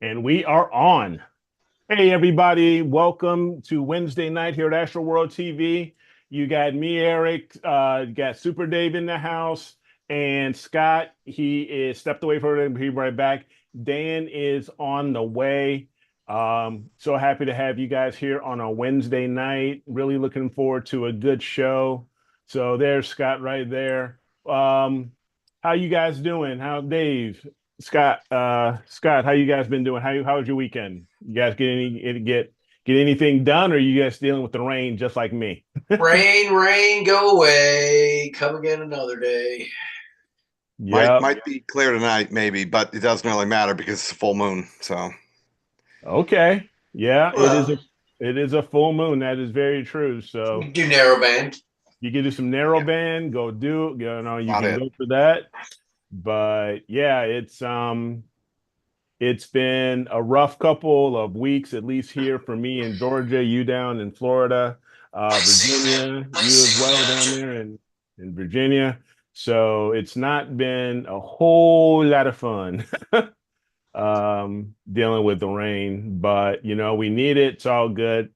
And we are on. Hey, everybody. Welcome to Wednesday night here at AstroWorld TV. You got me, Eric, you got Super Dave in the house, and Scott. He is stepped away for him. He'll be right back. Dan is on the way. So happy to have you guys here on a Wednesday night. Really looking forward to a good show. So there's Scott right there. How you guys doing? How Dave? Scott, how you guys been doing? How was your weekend? You guys get anything done, or are you guys dealing with the rain just like me? Rain, rain, go away. Come again another day. Might Yep. might be clear tonight, maybe, but it doesn't really matter because it's a full moon. So Okay. Yeah, Well, it is a full moon. That is very true. we So do narrow band. you can do some narrow yeah, band, go do, you about can it. go for that. But yeah, it's been a rough couple of weeks, at least here for me in Georgia, you down in Florida, Virginia, you as well down there in Virginia. So it's not been a whole lot of fun dealing with the rain, but we need it. It's all good.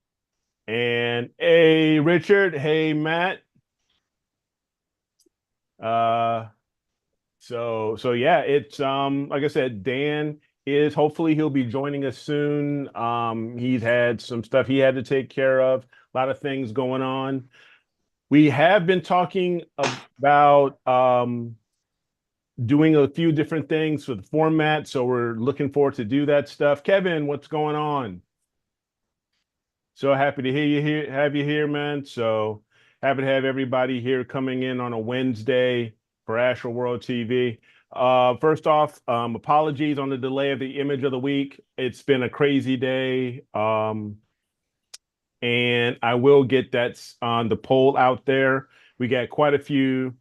And hey, Richard. Hey, Matt. Uh, so yeah, it's like I said, Dan is hopefully he'll be joining us soon. He's had some stuff he had to take care of, a lot of things going on. We have been talking about doing a few different things for the format, so we're looking forward to do that stuff. Kevin, what's going on? So happy to hear you here, have you here, man. So happy to have everybody here coming in on a Wednesday for Astro World TV. First off, apologies on the delay of the image of the week. It's been a crazy day. And I will get that on the poll out there. We got quite a few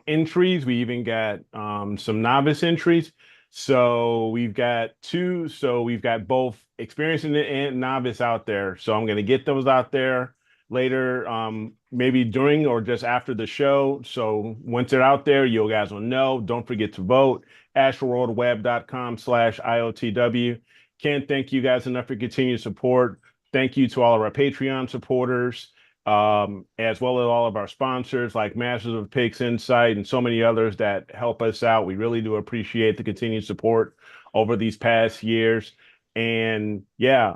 entries. We even got some novice entries. So we've got two. So we've got both experienced and novice out there. So I'm going to get those out there later, maybe during or just after the show. So once they're out there, you guys will know. Don't forget to vote. astroworldweb.com/IOTW. Can't thank you guys enough for continued support. Thank you to all of our Patreon supporters, as well as all of our sponsors like Masters of Pigs Insight and so many others that help us out. We really do appreciate the continued support over these past years. And yeah,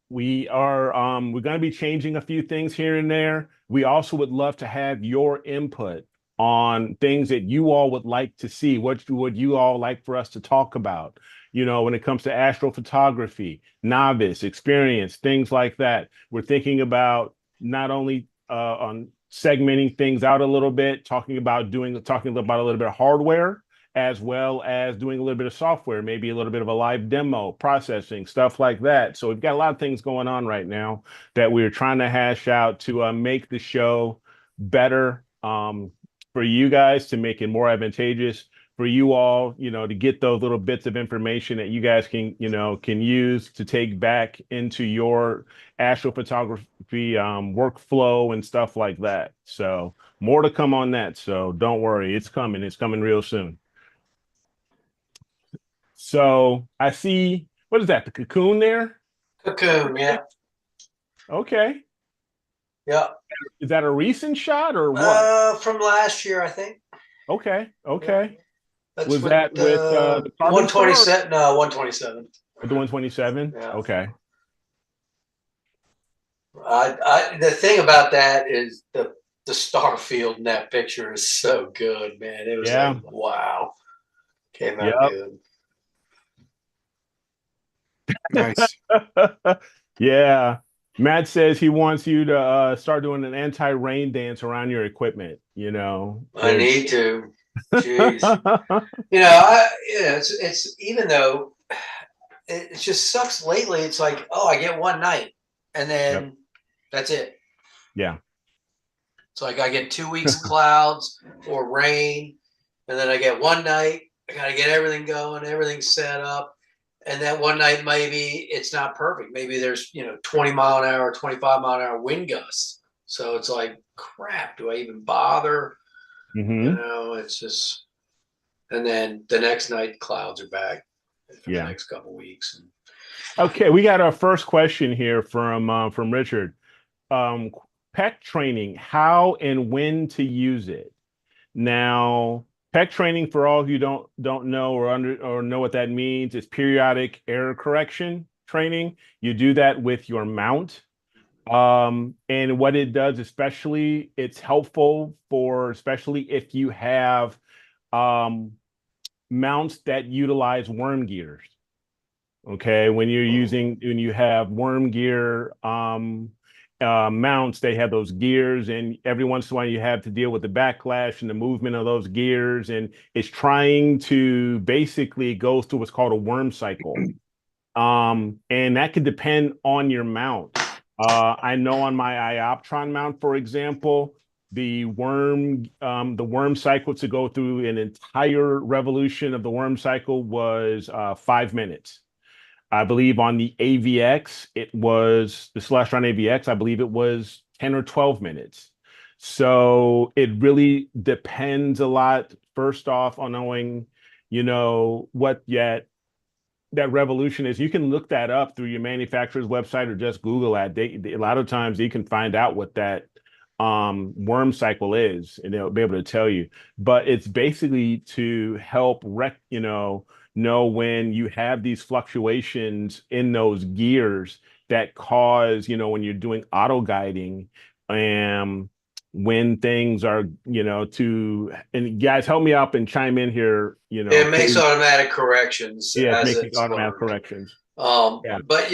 we're going to be changing a few things here and there. We also would love to have your input on things that you all would like to see. What would you all like for us to talk about? When it comes to astrophotography, novice, experience, things like that. We're thinking about not only on segmenting things out a little bit, talking about a little bit of hardware, as well as doing a little bit of software, maybe a little bit of a live demo, processing, stuff like that. So we've got a lot of things going on right now that we're trying to hash out to make the show better, for you guys, to make it more advantageous for you all, to get those little bits of information that you guys can use to take back into your astrophotography workflow and stuff like that. So more to come on that. So don't worry, it's coming. It's coming real soon. So I see, what is that? The cocoon there? Cocoon, yeah. Okay. Yeah. Is that a recent shot or what? From last year, I think. Okay. Yeah. Okay. That's Was with that with the carbon store 127. No, 127. or the 127? Yeah. Okay. The thing about that is the star field in that picture is so good, man. It was like, Yeah. wow. Came out Yep. good. Nice. Yeah. Matt says he wants you to start doing an anti-rain dance around your equipment. I There's need to. Jeez. Yep. It's even though it just sucks lately. It's like, oh, I get one night and then that's it. Yeah. It's like I get 2 weeks of clouds or rain, and then I get one night. I got to get everything going, everything set up. And then one night, maybe it's not perfect. Maybe there's, 20 mile an hour, 25 mile an hour wind gusts. So it's like, crap, do I even bother? Hmm. It's just, and then the next night, clouds are back. for the next couple of weeks. Okay, we got our first question here from Richard. PEC training, how and when to use it. Now, PEC training, for all of you don't know or know what that means, is periodic error correction training. You do that with your mount. And what it does, especially, it's helpful for especially if you have mounts that utilize worm gears. Okay, when you have worm gear mounts, they have those gears, and every once in a while you have to deal with the backlash and the movement of those gears, and it's trying to basically go through what's called a worm cycle. And that could depend on your mount. I know on my Ioptron mount, for example, the worm cycle to go through an entire revolution of the worm cycle was 5 minutes. I believe on the AVX, it was the Celestron AVX, I believe it was 10 or 12 minutes. So it really depends a lot, first off, on knowing, what that revolution is. You can look that up through your manufacturer's website or just Google that. A lot of times you can find out what that worm cycle is, and they'll be able to tell you. But it's basically to help know when you have these fluctuations in those gears that cause, when you're doing auto guiding, when things are, and guys, help me out and chime in here, It makes automatic corrections it's as making it's automatic learned. corrections. But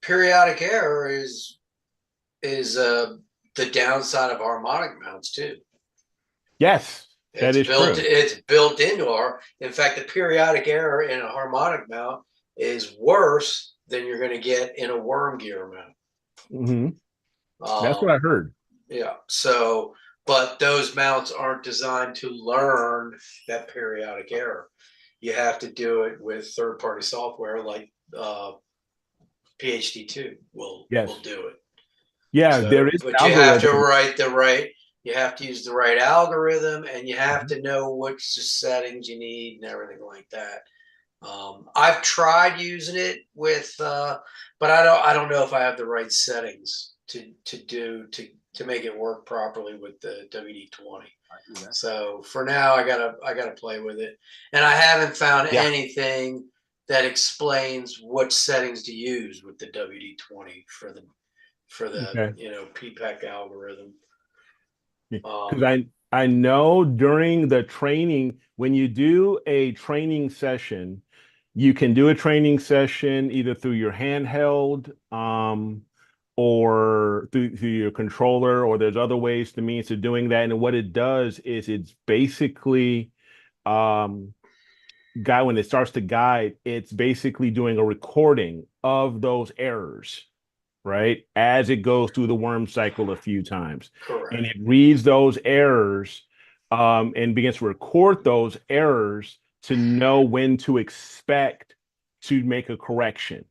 periodic error is the downside of harmonic mounts too. Yes, that is true. It's built into in fact, the periodic error in a harmonic mount is worse than you're going to get in a worm gear mount. Mm-hmm. That's what I heard. Yeah. So, but those mounts aren't designed to learn that periodic error. You have to do it with third-party software like PhD2 will do it. Yeah, so, there is. But you have to you have to use the right algorithm, and you have to know which settings you need and everything like that. I've tried using it with, but I don't know if I have the right settings to make it work properly with the WD-20. So for now, I gotta play with it, and I haven't found anything that explains what settings to use with the WD-20 for the PPEC algorithm. Because I know during the training, when you do a training session, you can do a training session either through your handheld or through your controller, or there's other ways, the means of doing that. And what it does is it's basically when it starts to guide, it's basically doing a recording of those errors, right? As it goes through the worm cycle a few times. Correct. And it reads those errors and begins to record those errors to know when to expect to make a correction,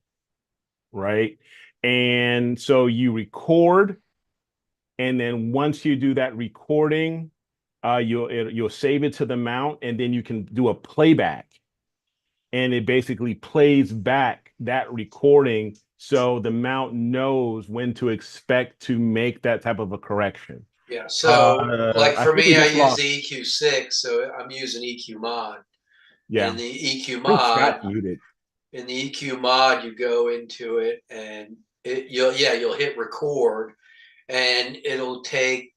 right? And so you record, and then once you do that recording, you'll save it to the mount, and then you can do a playback, and it basically plays back that recording so the mount knows when to expect to make that type of a correction. Yeah. So like for me, I use the EQ6, so I'm using EQ mod. Yeah. And the EQ mod, muted. In the EQ mod, you go into it and you'll hit record, and it'll take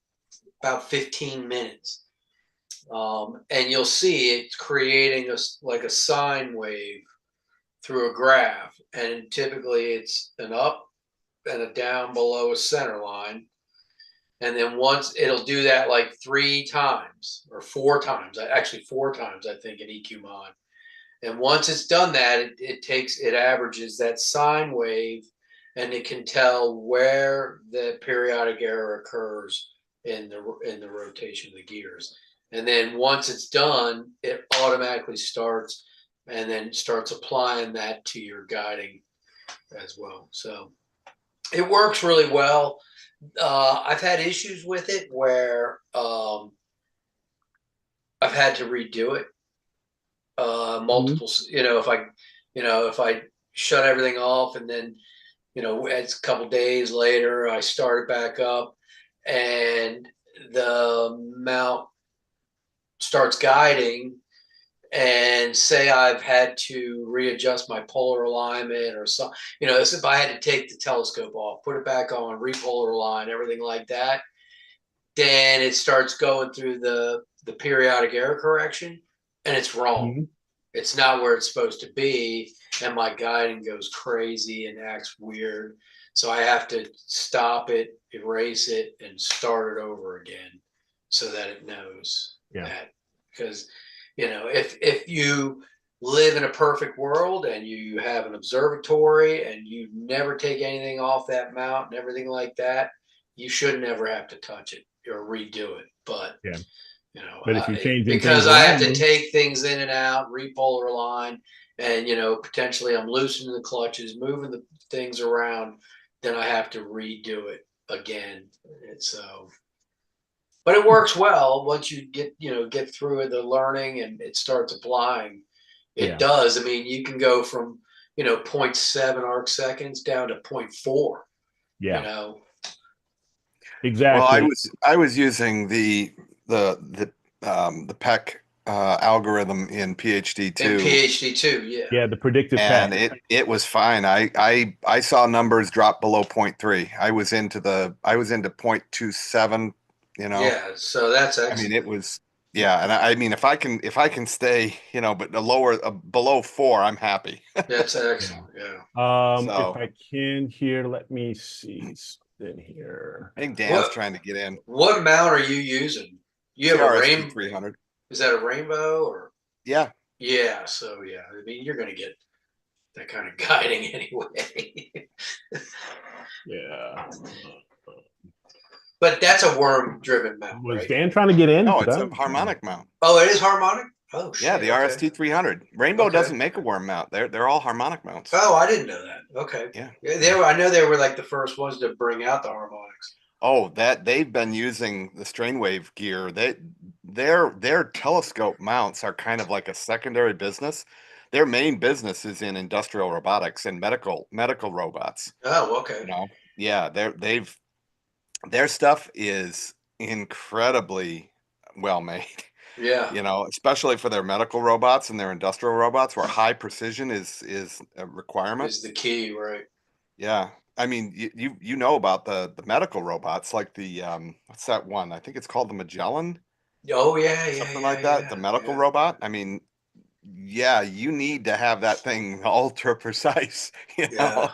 about 15 minutes. And you'll see it's creating like a sine wave through a graph, and typically it's an up and a down below a center line. And then once it'll do that like 3 times or 4 times, actually 4 times, I think, in EQ mod. And once it's done that, it averages that sine wave, and it can tell where the periodic error occurs in the rotation of the gears. And then once it's done, it automatically starts, and then starts applying that to your guiding as well. So it works really well. I've had issues with it where I've had to redo it multiple, if I shut everything off and then, it's a couple days later, I started back up and the mount starts guiding, and say I've had to readjust my polar alignment or something, if I had to take the telescope off, put it back on, repolar align, everything like that, then it starts going through the periodic error correction, and it's wrong. Mhm. It's not where it's supposed to be, and my guiding goes crazy and acts weird. So I have to stop it, erase it, and start it over again so that it knows that. Because, if you live in a perfect world and you have an observatory and you never take anything off that mount and everything like that, you should never have to touch it or redo it. But Yeah. But if you're changing because things I have to around, take things in and out, repolar align, and potentially I'm loosening the clutches, moving the things around, then I have to redo it again. And so, but it works well once you get through the learning and it starts applying. It yeah, does. I mean, you can go from 0.7 arc seconds down to 0.4. You yeah, know, Well, exactly. I was using the PEC algorithm in PhD in two, PhD too. Yeah. Yeah, the predictive and pack. it was fine. I saw numbers drop below 0.3. I was into 0.27. Yeah. So that's I mean, excellent. it was, yeah. And I mean, if I can stay, but below 4, I'm happy. That's Yeah. excellent. Yeah. If So I can here, let me see something here. I think Dan's What trying to get in. what mount are you using? You have a CRST rain? 300. Is that a rainbow or? Yeah. Yeah. So yeah, I mean, you're gonna get that kind of guiding anyway. Yeah. But that's a worm-driven mount, Was right? Dan trying to get in? No, 'Cause it's I a don't. harmonic mount. Oh, it is harmonic. Oh Yeah, shit. the Okay. RST 300. Rainbow Okay. doesn't make a worm mount. They're all harmonic mounts. Oh, I didn't know that. Okay. Yeah. Yeah, they were. I know they were like the first ones to bring out the harmonics. Oh, that they've been using the strainwave gear. Their telescope mounts are kind of like a secondary business. Their main business is in industrial robotics and medical robots. Oh, okay. Yeah, their stuff is incredibly well made. Yeah, Especially for their medical robots and their industrial robots, where high precision is a requirement. is the key, right? Yeah. I mean, you know about the medical robots, like the what's that one? I think it's called the Magellan, Oh yeah, yeah, something yeah, like that. The yeah, medical yeah, robot. I mean, yeah, you need to have that thing ultra precise, yeah.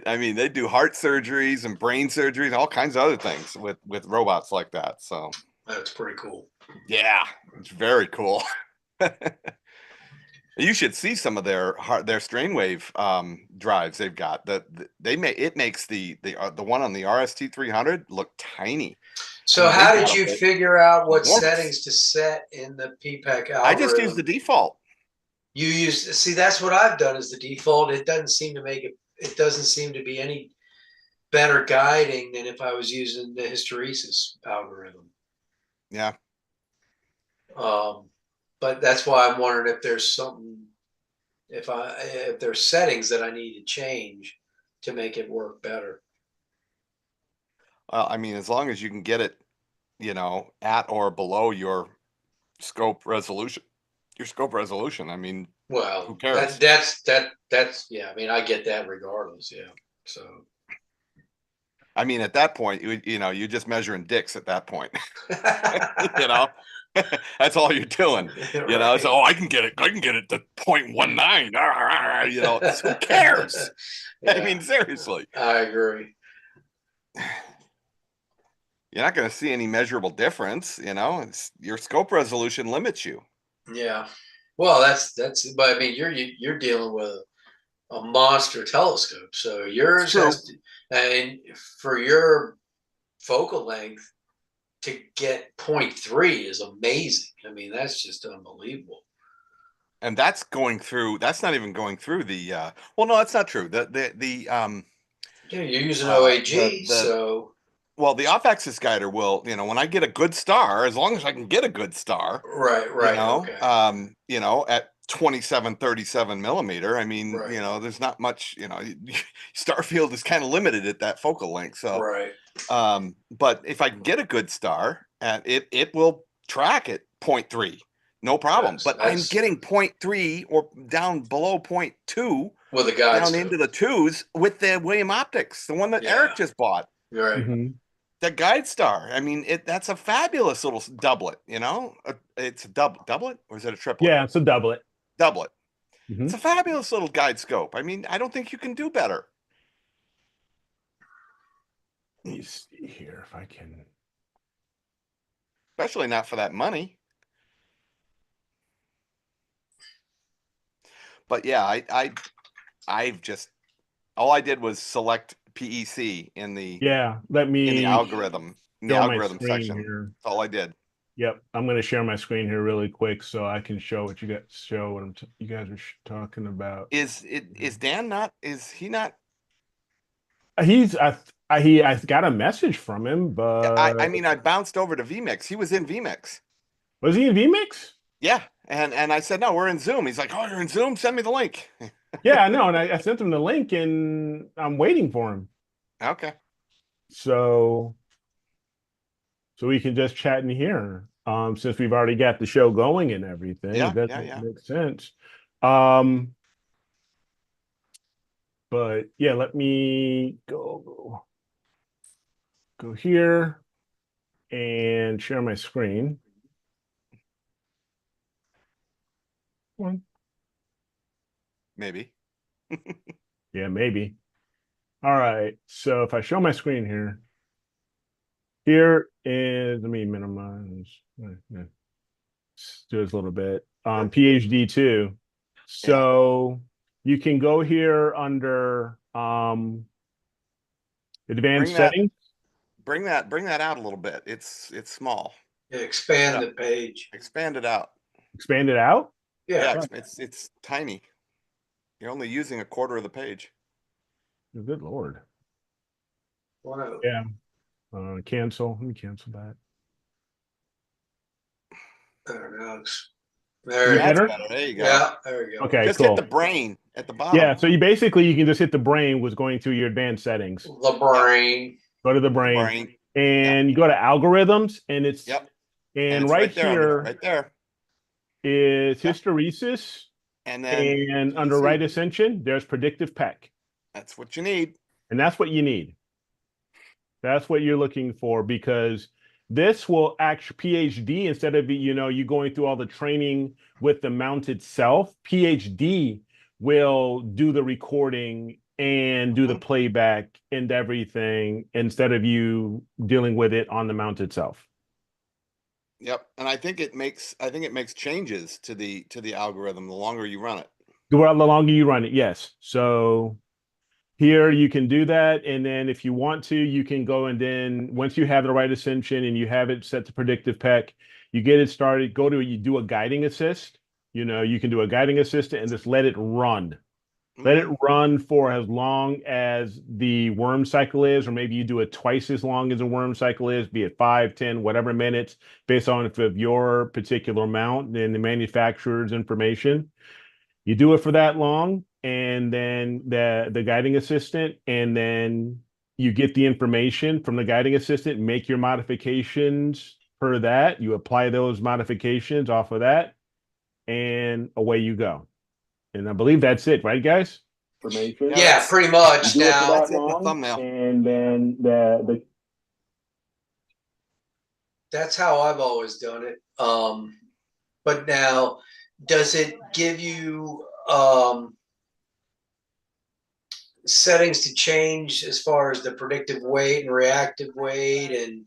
I mean, they do heart surgeries and brain surgeries, all kinds of other things with robots like that. So, That's pretty cool. yeah, it's very cool. You should see some of their strainwave drives they've got. It makes the one on the RST 300 look tiny. I So, mean, they've how did got you a figure out what enormous. settings to set in the PPEC I just use the algorithm? default. You use see that's what I've done as the default. It doesn't seem to make it. It doesn't seem to be any better guiding than if I was using the hysteresis algorithm. Yeah. Um, but that's why I'm wondering if there's something, if there's settings that I need to change to make it work better. Well, I mean, as long as you can get it, at or below scope resolution, your scope resolution. I mean, who Well, cares? that's yeah. I mean, I get that regardless. Yeah. So. I mean, at that point, you're just measuring dicks at that point. you know, that's all you're doing. So Right. I can get it. I can get it to 0.19. Who cares? I Yeah, mean, seriously, I agree. you're not going to see any measurable difference. It's your scope resolution limits you. Yeah. Well, but I mean, you're dealing with a monster telescope, so It's yours true. has to, and for your focal length to get 0.3 is amazing. I mean, that's just unbelievable. And that's going through. That's not even going through the. Well, no, that's not true. Yeah, you're using The OAG, the so Well, the off-axis guider will, when I get a good star, as long as I can get a good star, right, right, okay. at 27, 37 millimeter. I mean, Right. you know, there's not much, you know, Starfield is kind of limited at that focal length. So, Right. but if I can get a good star, and it will track at 0.3, no problem. Yes, But I'm that's getting 0.3 or down below 0.2, with a guide down scope. into the twos with the William Optics, the one that Yeah. Eric just bought. Right. Mhm. The guide star. I mean, that's a fabulous little doublet. You know, it's a doublet, or is it a triplet? Yeah, it's a doublet. Doublet. It's Mhm. a fabulous little guide scope. I mean, I don't think you can do better. Let me see here if I can. Especially not for that money. But yeah, I've just all I did was select PEC in the Yeah, let me algorithm show my screen section. here. That's all I did. Yep, I'm going to share my screen here really quick so I can show what you guys show what you guys are talking about. Is Dan not? Is he not? He's I got a message from him, but I mean, I bounced over to VMix. He was in VMix. was he in VMix? Yeah, and I said no, we're in Zoom. He's like, oh, you're in Zoom. Send me the link. Yeah, I know, and I sent him the link, and I'm waiting for him. Okay. So we can just chat in here. Since we've already got the show going and everything, Yeah, that yeah. makes sense. But yeah, let me go here and share my screen. One. Maybe. Yeah, maybe. All right. So if I show my screen here is, let me minimize. Yeah, let's do this a little bit. PhD 2. So you can go here under advanced settings. Bring that out a little bit. It's small. Yeah, expand the page. Expand it out. Expand it out. Yeah. It's tiny. You're only using a quarter of the page. Good Lord. Wow. Yeah. Cancel. Let me cancel that. There it goes. There That's better? better. There you go. Yeah, there you go. Okay, Just cool. hit the brain at the bottom. Yeah, so you can just hit the brain was going through your advanced settings. The brain. Go to the brain. And you go to algorithms, and it's and it's right there, here right there is hysteresis, and then and under right ascension there's predictive PEC. That's what you need, and that's what you need. That's what you're looking for, because this will actually PhD, instead of you going through all the training with the mount itself, PhD will do the recording and do the playback and everything instead of you dealing with it on the mount itself. Yep, and I think it makes changes to the algorithm the longer you run it. The longer you run it, yes. So here you can do that, and then if you want to, you can go, and then once you have the right ascension and you have it set to predictive PEC, you get it started. You do a guiding assist. You can do a guiding assist and just let it run. Let it run for as long as the worm cycle is, or maybe you do it twice as long as the worm cycle is, be it 5, 10, whatever minutes, based on if of your particular mount and the manufacturer's information. You do it for that long, and then the guiding assistant, and then you get the information from the guiding assistant, make your modifications per that. You apply those modifications off of that, and away you go. And I believe that's it, right, guys? Information. Yeah, pretty much. Now that's it, the thumbnail. And then the that's how I've always done it. But now, does it give you settings to change as far as the predictive weight and reactive weight and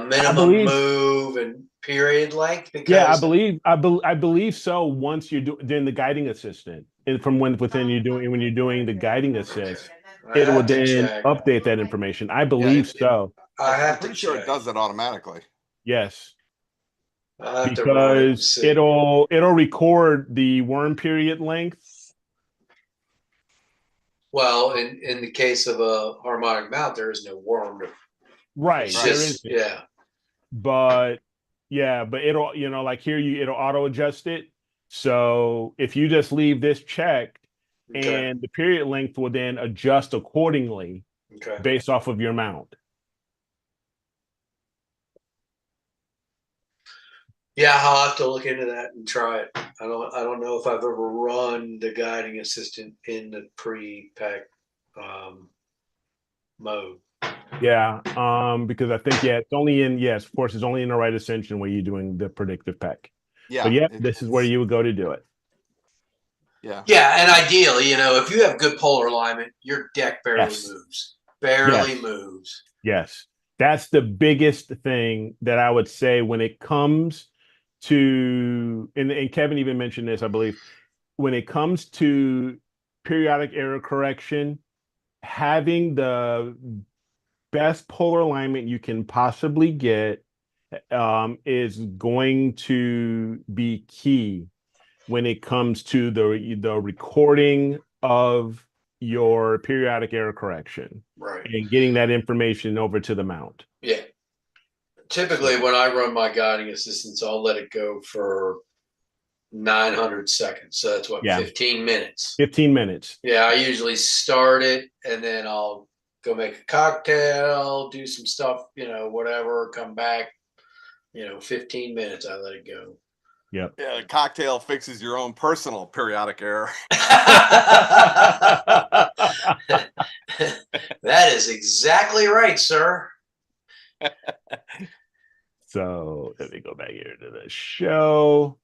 minimum move and period length? Because yeah, I believe so. Once you're doing the guiding assistant, and from when you're doing the guiding assist, it will then update that information. I believe so. I'm pretty sure it does it automatically. Yes. Because it'll record the worm period length. Well, in the case of a harmonic mount, there is no worm. Right. There is. Yeah. But it'll, like here it'll auto adjust it. So if you just leave this checked, Okay. and the period length will then adjust accordingly Okay. based off of your mount. Yeah, I'll have to look into that and try it. I don't know if I've ever run the guiding assistant in the pre-pack mode. Yeah, because I think it's only in yes, of course, it's only in the right ascension where you're doing the predictive pack. But Yeah, yeah, this is where you would go to do it. yeah. Yeah, and ideally, if you have good polar alignment, your deck barely Yes. moves. Barely Yes. moves. Yes. That's the biggest thing that I would say when it comes to, and Kevin even mentioned this, I believe, when it comes to periodic error correction, having the best polar alignment you can possibly get is going to be key when it comes to the recording of your periodic error correction Right. and getting that information over to the mount. Yeah. Typically, So, when I run my guiding assistance, I'll let it go for 900 seconds. So that's what, yeah, 15 minutes. 15 minutes. Yeah, I usually start it and then I'll go make a cocktail, do some stuff, whatever, come back, 15 minutes, I let it go. Yep. Yeah, the cocktail fixes your own personal periodic error. That is exactly right, sir. So let me go back here to the show.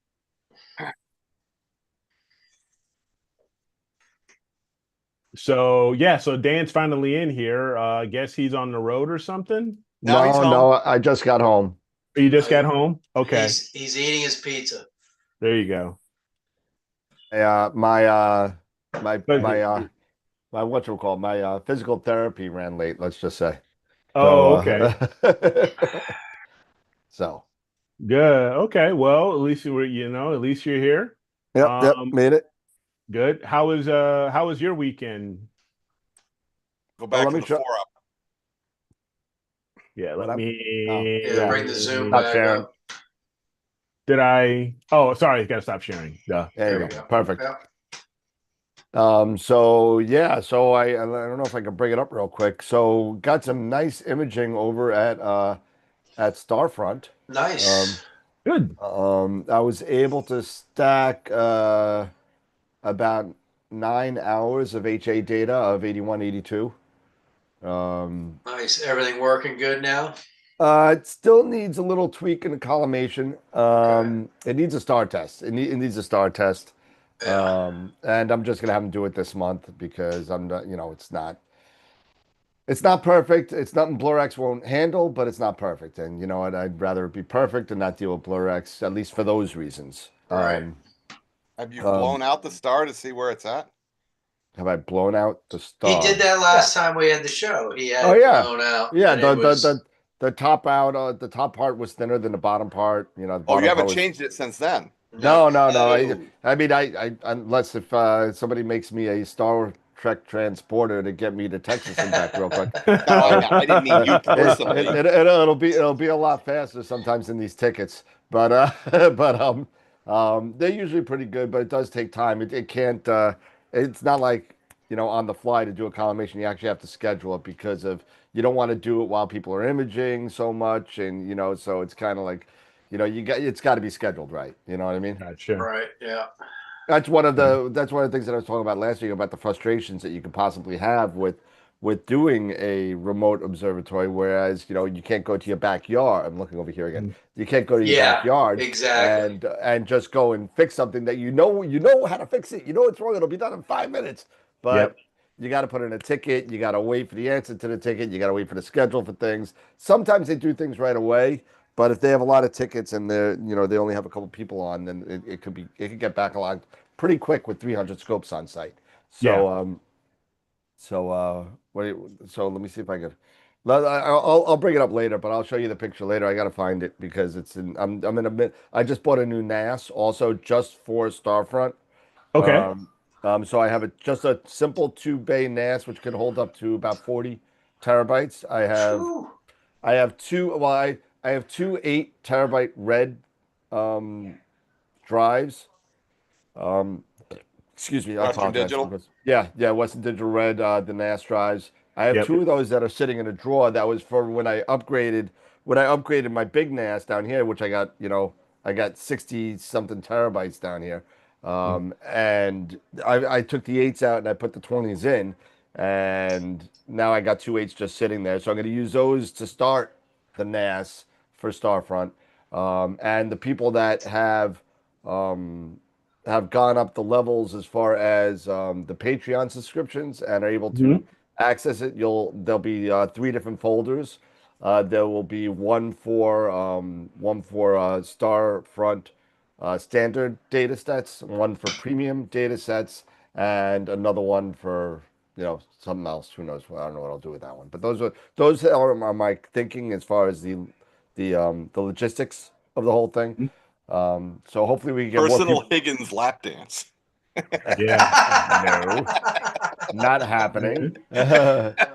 So yeah, so Dan's finally in here. I guess he's on the road or something. No, he's No, home. no, I just got home. You just got home? Okay, He's eating his pizza. there you go. My But my what you call my physical therapy ran late, let's just say. oh, okay, So good. Okay, well, at least you were, at least you're here. yep, Um, made it. good. How was your weekend? Go Well, back let in me the show. 4-up. Yeah, What let up? Oh, me. Yeah, yeah. bring the Zoom Stop back sharing. up. Did I? Oh, sorry, gotta stop sharing. Duh. There you we go. go. Perfect. Yeah. So yeah, so I don't know if I can bring it up real quick. So got some nice imaging over at Starfront. Nice. Good. I was able to stack about 9 hours of HA data of 81, 82. Nice. Everything working good now? It still needs a little tweak in the collimation. Okay. It needs a star test. It needs a star test. Yeah. And I'm just gonna have him do it this month because I'm not, it's not perfect. It's nothing BlurX won't handle, but it's not perfect. And you know what? I'd rather it be perfect and not deal with BlurX, at least for those reasons. Right. Have you Um, blown out the star to see where it's at? have I blown out the He star? did that last time we had the show. He had Oh it yeah, blown out, yeah. and it was The top out, the top part was thinner than the bottom part. You know, the Oh, you bottom part haven't was changed it since then. no, no. no, no. Oh. I mean, unless if somebody makes me a Star Trek transporter to get me to Texas and back real quick, No, I didn't mean you personally. it'll be a lot faster sometimes in these tickets. But but they're usually pretty good, but it does take time. It can't. It's not like on the fly to do a collimation. You actually have to schedule it because of you don't want to do it while people are imaging so much, and so it's kind of like. It's got to be scheduled right. You know what I mean? Gotcha. Right. Yeah. That's one of the things that I was talking about last week about the frustrations that you could possibly have with doing a remote observatory, whereas you can't go to your backyard. I'm looking over here again. You can't go to your Yeah. backyard Exactly. and just go and fix something that you know how to fix it. You know it's wrong. It'll be done in 5 minutes, but Yep. you got to put in a ticket. You got to wait for the answer to the ticket. You got to wait for the schedule for things. Sometimes they do things right away. But if they have a lot of tickets and they only have a couple people on, then it could get backlogged pretty quick with 300 scopes on site. Yeah. So so let me see if I could. I'll bring it up later, but I'll show you the picture later. I got to find it because it's in. I'm in a bit. I just bought a new NAS also just for Starfront. Okay. Um, so I have just a simple 2-bay NAS which can hold up to about 40 terabytes. Whew. I have two. Well, I have two 8 terabyte red um, drives, Um, Excuse me, I Western apologize. Digital. Yeah, Western Digital Red, the NAS drives. I have Yep. two of those that are sitting in a drawer. That was for when I upgraded. When I upgraded my big NAS down here, which I got, I got 60 something terabytes down here. And I took the eights out and I put the 20s in, and now I got two eights just sitting there. So I'm going to use those to start the NAS for Starfront. And the people that um, have gone up the levels as far as the Patreon subscriptions and are able to Mhm. access it, there'll be three different folders. There will be one for Starfront standard data sets, one for premium data sets, and another one for something else. Who knows? I don't know what I'll do with that one. But those are my thinking as far as the logistics of the whole thing. So hopefully we can get more Personal people. Higgins lap dance. Yeah. No, not happening.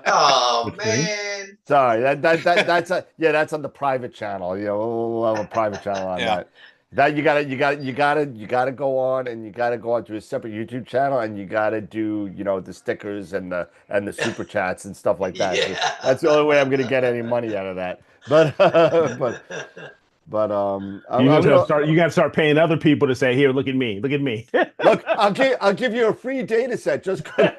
Oh Okay. man. Sorry, that's on the private channel. We'll have a private channel on Yeah. that. That you gotta go on, and you gotta go on to a separate YouTube channel, and you gotta do the stickers and the super chats and stuff like that. So Yeah. that's the only way I'm gonna get any money out of that. But I'm gonna You gotta start paying other people to say, here, look at me, look at me. look. I'll give you a free data set. Just go.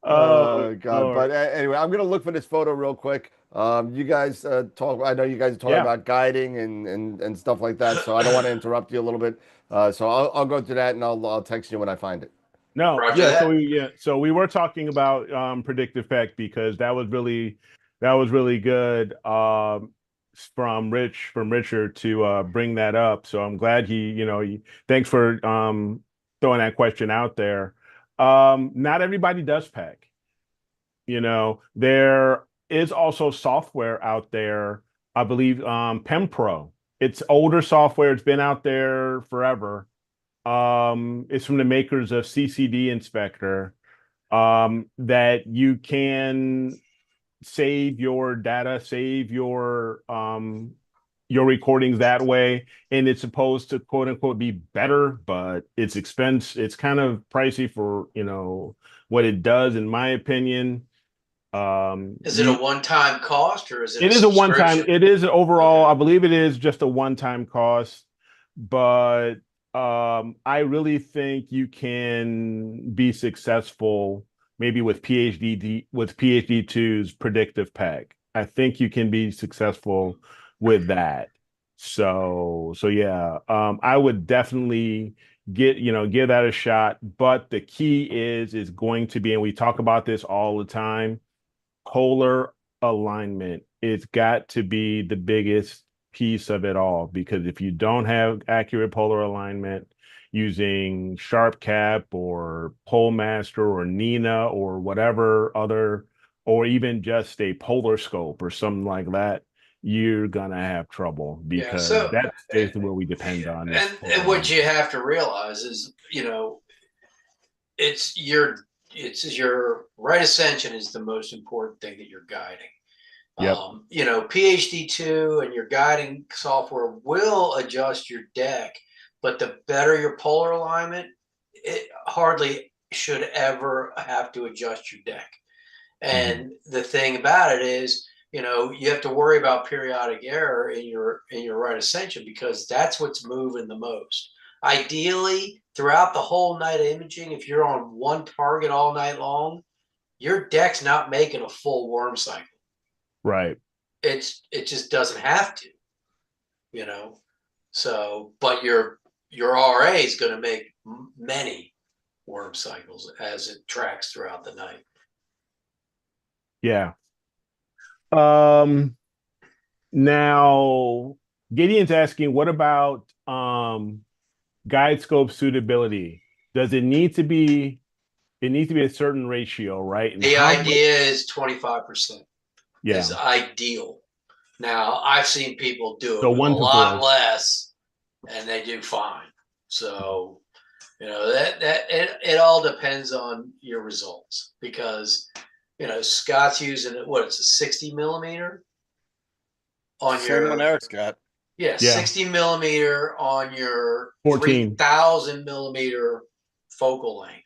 Oh God. But Lord. anyway, I'm gonna look for this photo real quick. You guys talk. I know you guys are talking Yeah. about guiding and stuff like that. So I don't want to interrupt you a little bit. So I'll go through that and I'll text you when I find it. No, Roger yeah, that. so we were talking about predictive peck because that was really good from Richard to bring that up. So I'm glad thanks for throwing that question out there. Not everybody does peck. There is also software out there, I believe PemPro. It's older software, it's been out there forever. It's from the makers of CCD Inspector, that you can save your data, save your recordings that way, and it's supposed to quote unquote be better, but it's kind of pricey for what it does, in my opinion. Is it a You one-time cost or is it a It is a one time. subscription? It is overall, Okay. I believe it is just a one-time cost, but I really think you can be successful maybe with PhD2's predictive pack. I think you can be successful with that. So yeah, I would definitely give that a shot. But the key is going to be, and we talk about this all the time, polar alignment. It's got to be the biggest piece of it all, because if you don't have accurate polar alignment using SharpCap or PoleMaster or Nina or whatever other, or even just a polar scope or something like that, you're gonna have trouble, Yeah. because So, that's basically what we depend on, is and polar what you alignment. have to realize is, it's your right ascension is the most important thing that you're guiding. Yep. PhD2 and your guiding software will adjust your deck, but the better your polar alignment, it hardly should ever have to adjust your deck. Mhm. And the thing about it is, you have to worry about periodic error in your right ascension, because that's what's moving the most. Ideally, throughout the whole night of imaging, if you're on one target all night long, your deck's not making a full worm cycle. Right. It just doesn't have to, you know. So, but your RA is going to make many worm cycles as it tracks throughout the night. Yeah. Now, Gideon's asking, what about guide scope suitability? Does it need to be a certain ratio, right? And The how much? idea is 25% is Yeah. ideal. Now, I've seen people do it So with a 1 to 4. lot less and they do fine. So, it all depends on your results, because Scott's using it's a 60 millimeter on Same one your, Eric's got. Yeah, 60 millimeter on your 14. 3000 millimeter focal length.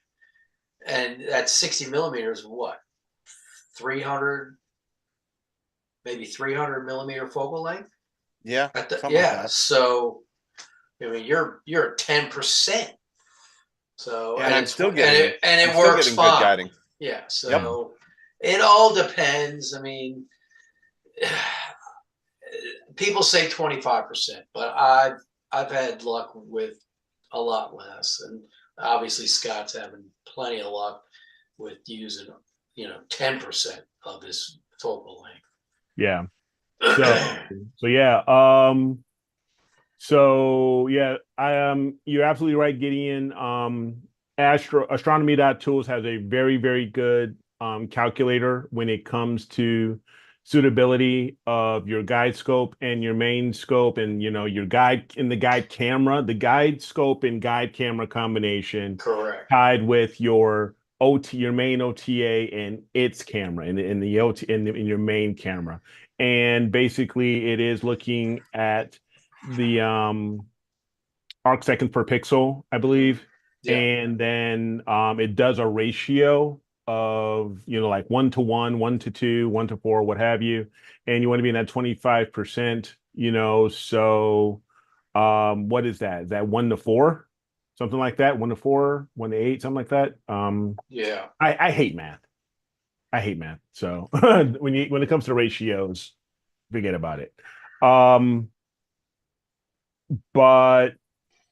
And that's 60 millimeters, what? 300, maybe 300 millimeter focal length? Yeah, something like yeah. that. So, I mean, you're at 10%. So, And I'm still and getting it works good fine. guiding. Yeah. So it all depends. I mean, people say 25%, but I've had luck with a lot less, and obviously Scott's having plenty of luck with using 10% of his focal length. Yeah. So yeah. So yeah, you're absolutely right, Gideon. Astronomy.tools has a very, very good calculator when it comes to suitability of your guide scope and your main scope, and your guide in the guide camera, the guide scope and guide camera combination Correct. tied with your your main OTA and its camera in the OT in your main camera. And basically it is looking at the arc seconds per pixel, I believe. Yeah. And then it does a ratio of, like 1 to 1, 1 to 2, 1 to 4, what have you. And you want to be in that 25%, so what is that? Is that 1 to 4? Something like that, 1 to 4, 1 to 8, something like that. Yeah. I hate math. I hate math. So when it comes to ratios, forget about it. But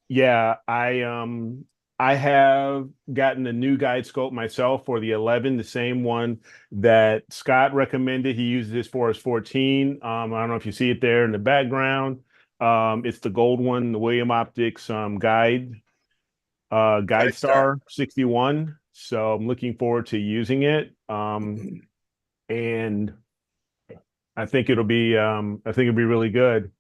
yeah, I have gotten a new guide scope myself for the 11, the same one that Scott recommended. He uses this for his 14. I don't know if you see it there in the background. It's the gold one, the William Optics Guide Star 61. So I'm looking forward to using it. And I think it'll be really good.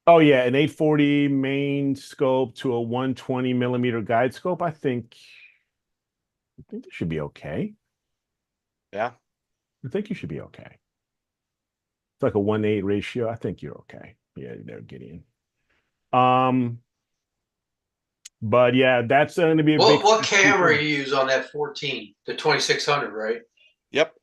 Oh yeah, an 840 main scope to a 120 millimeter guide scope. I think this should be okay. Yeah. I think you should be okay. It's like a 1:8 ratio. I think you're okay. Yeah, they're Gideon. But yeah, that's going to be a big. What camera you use on that 14? The 2600, right? Yep.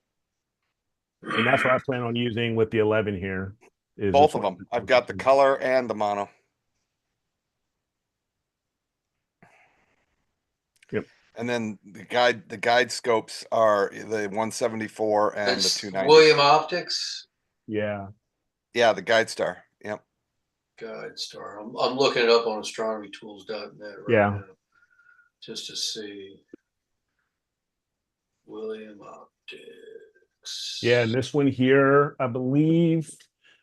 And that's what I plan on using with the 11 here. Is Both of them. I've got the color and the mono. Yep. And then the guide scopes are the 174 and the 290. William Optics. Yeah. Yeah, the Guide Star. Yep. Guide Star. I'm looking it up on astronomytools.net right now, just to see. William Optics. Yeah, and this one here, I believe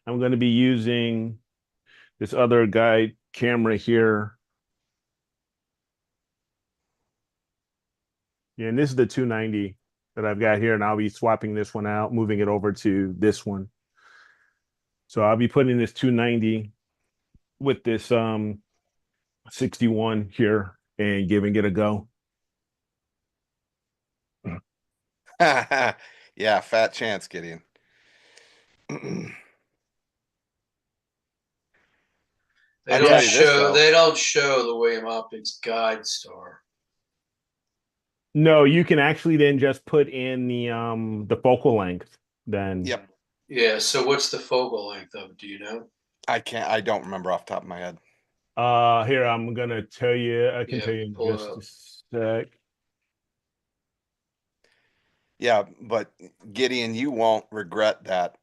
I'm going to be using this other guide camera here. Yeah, and this is the 290 that I've got here, and I'll be swapping this one out, moving it over to this one. So I'll be putting this 290 with this 61 here and giving it a go. Yeah, fat chance, Gideon. They don't show the William Optics Guide Star. No, you can actually then just put in the focal length then. Yep. Yeah, so what's the focal length of it? Do you know? I don't remember off the top of my head. Here, I'm gonna tell you. I can tell you in just a sec. Yeah, but Gideon, you won't regret that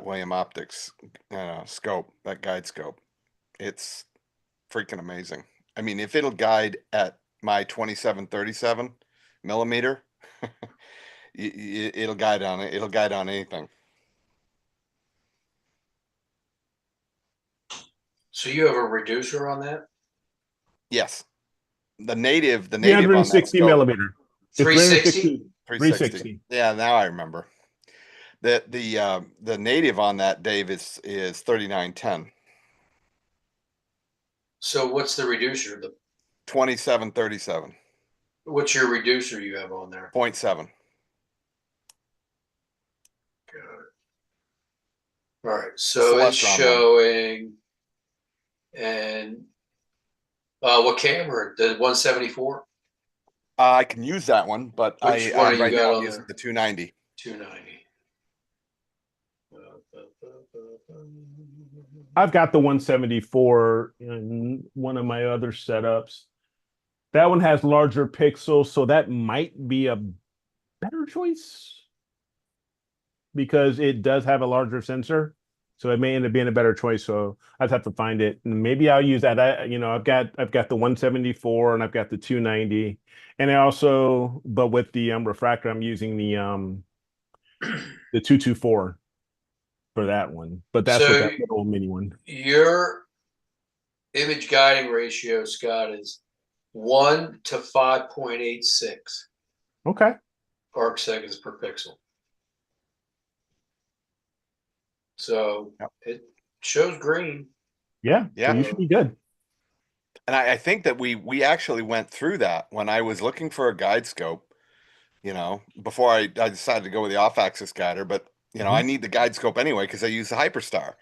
William Optics scope, that guide scope. It's freaking amazing. I mean, if it'll guide at my 27-37 millimeter, it'll guide on it. It'll guide on anything. So you have a reducer on that? Yes. The native on that 360 scope, millimeter. 360? 360. Yeah, now I remember. The native on that, Dave, is 3910. So what's the reducer? The 27-37. What's your reducer you have on there? 0.7. All right, so it's Celestron one. showing, and what camera? The 174, I can use that one, but Which I one you right got now on I'm using there? the 290. 290. I've got the 174 in one of my other setups. That one has larger pixels, so that might be a better choice because it does have a larger sensor. So it may end up being a better choice. So I'd have to find it. And maybe I'll use that. I've got the 174 and I've got the 290. And I also, but with the refractor, I'm using the 224 for that one. But that's with So that little mini one. your image guiding ratio, Scott, is 1 to 5.86 Okay. arc seconds per pixel. So Yep. it shows green. Yeah. So Yeah. you should be good. And I think that we actually went through that when I was looking for a guide scope, before I decided to go with the off-axis guider. But I Mhm. need the guide scope anyway because I use the Hyperstar.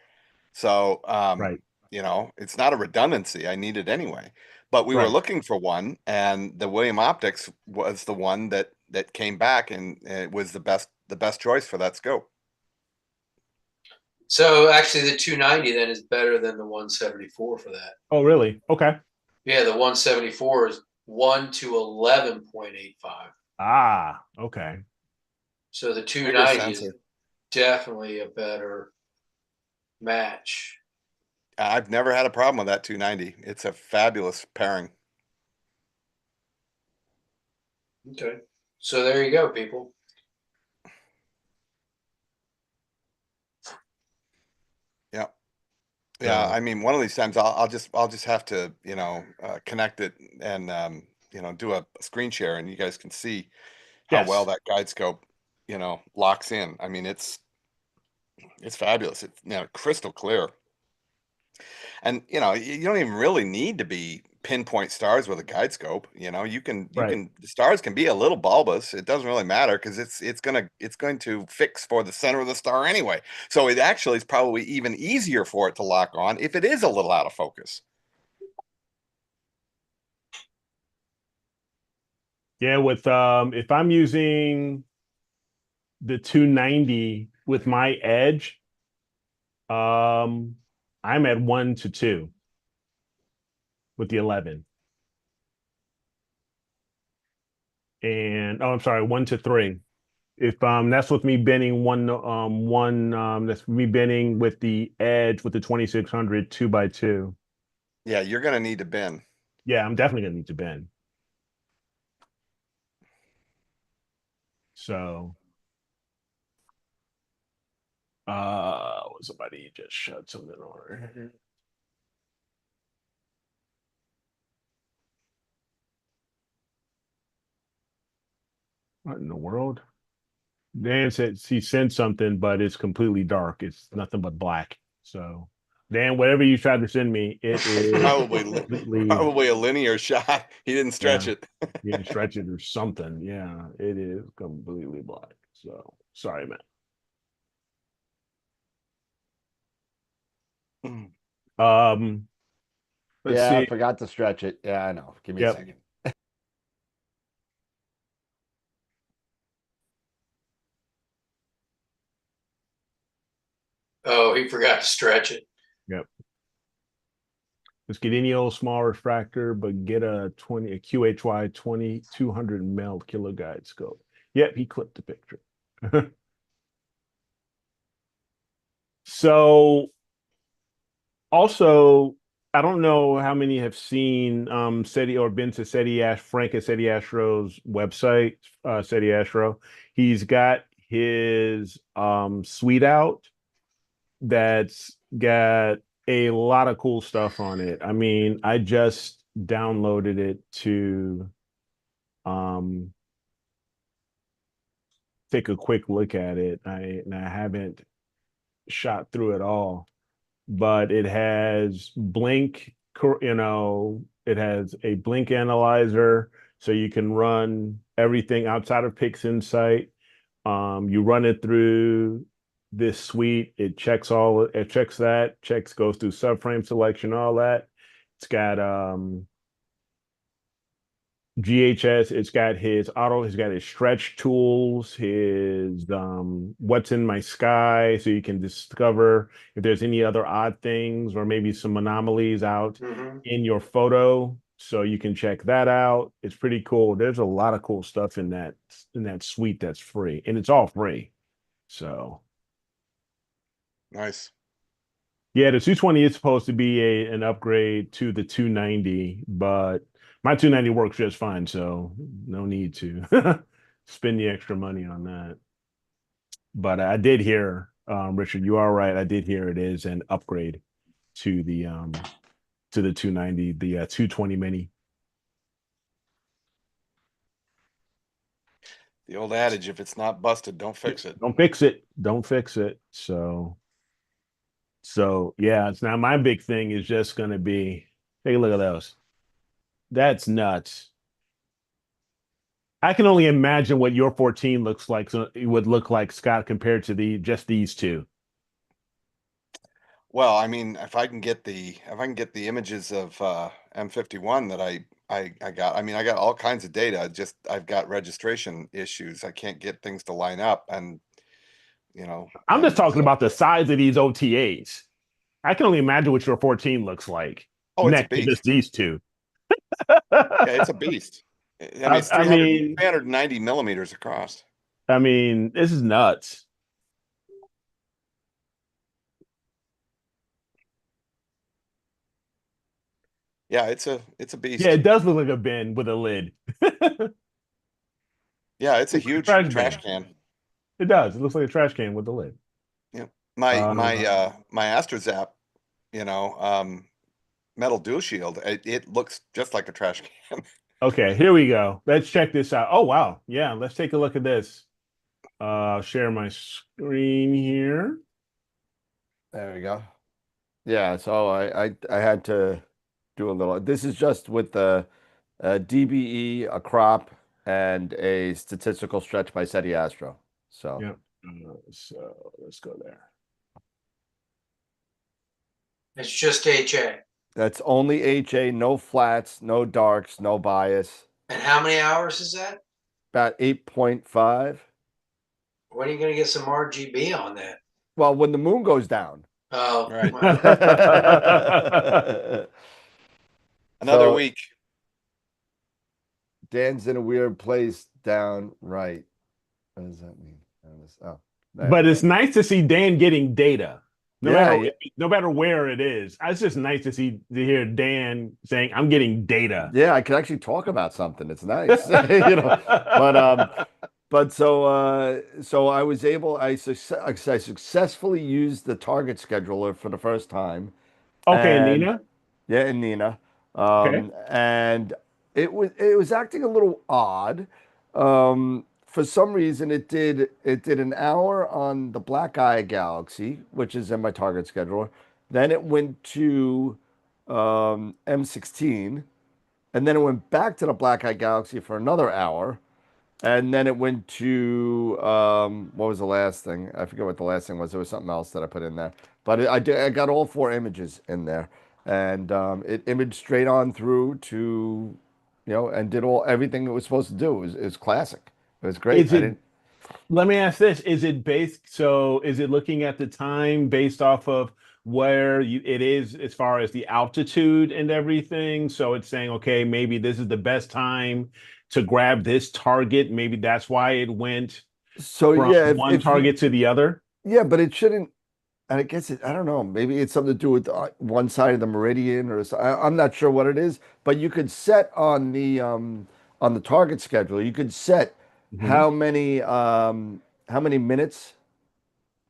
So Right. it's not a redundancy. I need it anyway. But we were Right. looking for one, and the William Optics was the one that came back, and it was the best choice for that scope. So actually, the 290 then is better than the 174 for that. Oh, really? Okay. Yeah, the 174 is 1 to 11.85. Ah, okay. So the Bigger 290 is sensor. definitely a better match. I've never had a problem with that 290. It's a fabulous pairing. Okay. So there you go, people. Yeah. Yeah, So I mean, one of these times I'll just have to connect it and do a screen share, and you guys can see how well yes. that guide scope locks in. I mean, it's fabulous. It's crystal clear, and you don't even really need to be pinpoint stars with a guide scope. Right. The stars can be a little bulbous. It doesn't really matter because it's going to fix for the center of the star anyway. So it actually is probably even easier for it to lock on if it is a little out of focus. Yeah, with if I'm using the 290 with my edge, I'm at 1 to 2 with the 11. And I'm sorry, 1 to 3. If that's with me bending that's me bending with the edge with the 2600 2x2. Yeah, you're going to need to bend. Yeah, I'm definitely gonna need to bend. So somebody just shut something on. What in the world? Dan said he sent something, but it's completely dark. It's nothing but black. So, Dan, whatever you tried to send me, it is Probably completely, probably a linear shot. He didn't stretch yeah, it. you can stretch it or something. Yeah, it is completely black. So, sorry, man. Um, let's Yeah, I see. forgot to stretch it. Yeah, I know. Give me a Yep. second. Oh, he forgot to stretch it. Yep. Let's get any old small refractor, but get a QHY 2200 meld kilo guide scope. Yep, he clipped the picture. So also, I don't know how many have seen SETI or been to Frank at SETI Astro's website, SETI Astro. He's got his suite out that's got a lot of cool stuff on it. I mean, I just downloaded it to um take a quick look at it. I haven't shot through it all, but it has it has a blink analyzer, so you can run everything outside of PixInsight. You run it through this suite. It checks that, goes through subframe selection, all that. It's got GHS, it's got his stretch tools, his what's in my sky, so you can discover if there's any other odd things or maybe some anomalies out Mhm. in your photo. So you can check that out. It's pretty cool. There's a lot of cool stuff in that suite that's free, and it's all free. So Nice. yeah, the 220 is supposed to be an upgrade to the 290, but my 290 works just fine, so no need to spend the extra money on that. But I did hear, Richard, you are right. I did hear it is an upgrade to the 290, the 220 mini. The old adage, if it's not busted, don't fix it. Don't fix it. Don't fix it. So yeah, it's now my big thing is just gonna be take a look at those. That's nuts. I can only imagine what your 14 looks like. So it would look like, Scott, compared to just these two. Well, I mean, if I can get the images of M51 that I got, I mean, I got all kinds of data. Just I've got registration issues. I can't get things to line up, and I'm just and talking so about the size of these OTAs. I can only imagine what your 14 looks like oh, it's a next to just beast. these two. Yeah, it's a beast. I mean, I, it's I mean, 390 millimeters across. I mean, this is nuts. Yeah, it's a Yeah, beast. it does look like a bin with a lid. Yeah, it's a Looks like a huge trash trash bin. can. It does. It looks like a trash can with a lid. Yeah, Uh, my AstroZap, you know, metal dual shield. It looks just like a trash can. okay, here we go. Let's check this out. Oh wow, yeah. Let's take a look at this. Share my screen here. There we go. Yeah, so I had to do a little. This is just with the DBE, a crop, and a statistical stretch by SETI Astro. So Yep. So let's go there. It's just HA. that's only HA, no flats, no darks, no bias. And how many hours is that? About 8.5. When are you going to get some RGB on that? Well, when the moon goes down. Oh, Right. well, Another So week. Dan's in a weird place down right. What does that mean? Oh, there But we it's go. nice to see Dan getting data. Yeah, yeah, No matter where it is. It's just nice to hear Dan saying, I'm getting data. yeah. I can actually talk about something. It's nice, you know. But so I was able. I successfully used the target scheduler for the first time, Okay, and Nina. yeah, and Nina. Okay. And it was acting a little odd. For some reason, it did an hour on the Black Eye Galaxy, which is in my target scheduler. Then it went to M16, and then it went back to the Black Eye Galaxy for another hour. And then it went to what was the last thing? I forget what the last thing was. There was something else that I put in there, but I got all four images in there, and it imaged straight on through to, and did everything it was supposed to do. It was classic. It was great. Is I it didn't. Let me ask this. Is it looking at the time based off of where it is as far as the altitude and everything? So it's saying, okay, maybe this is the best time to grab this target. Maybe that's why it went So from yeah, one target to the other. yeah, but it shouldn't. And I guess I don't know. Maybe it's something to do with one side of the meridian, or I'm not sure what it is. But you could set on the target schedule. You could set Mhm. how many minutes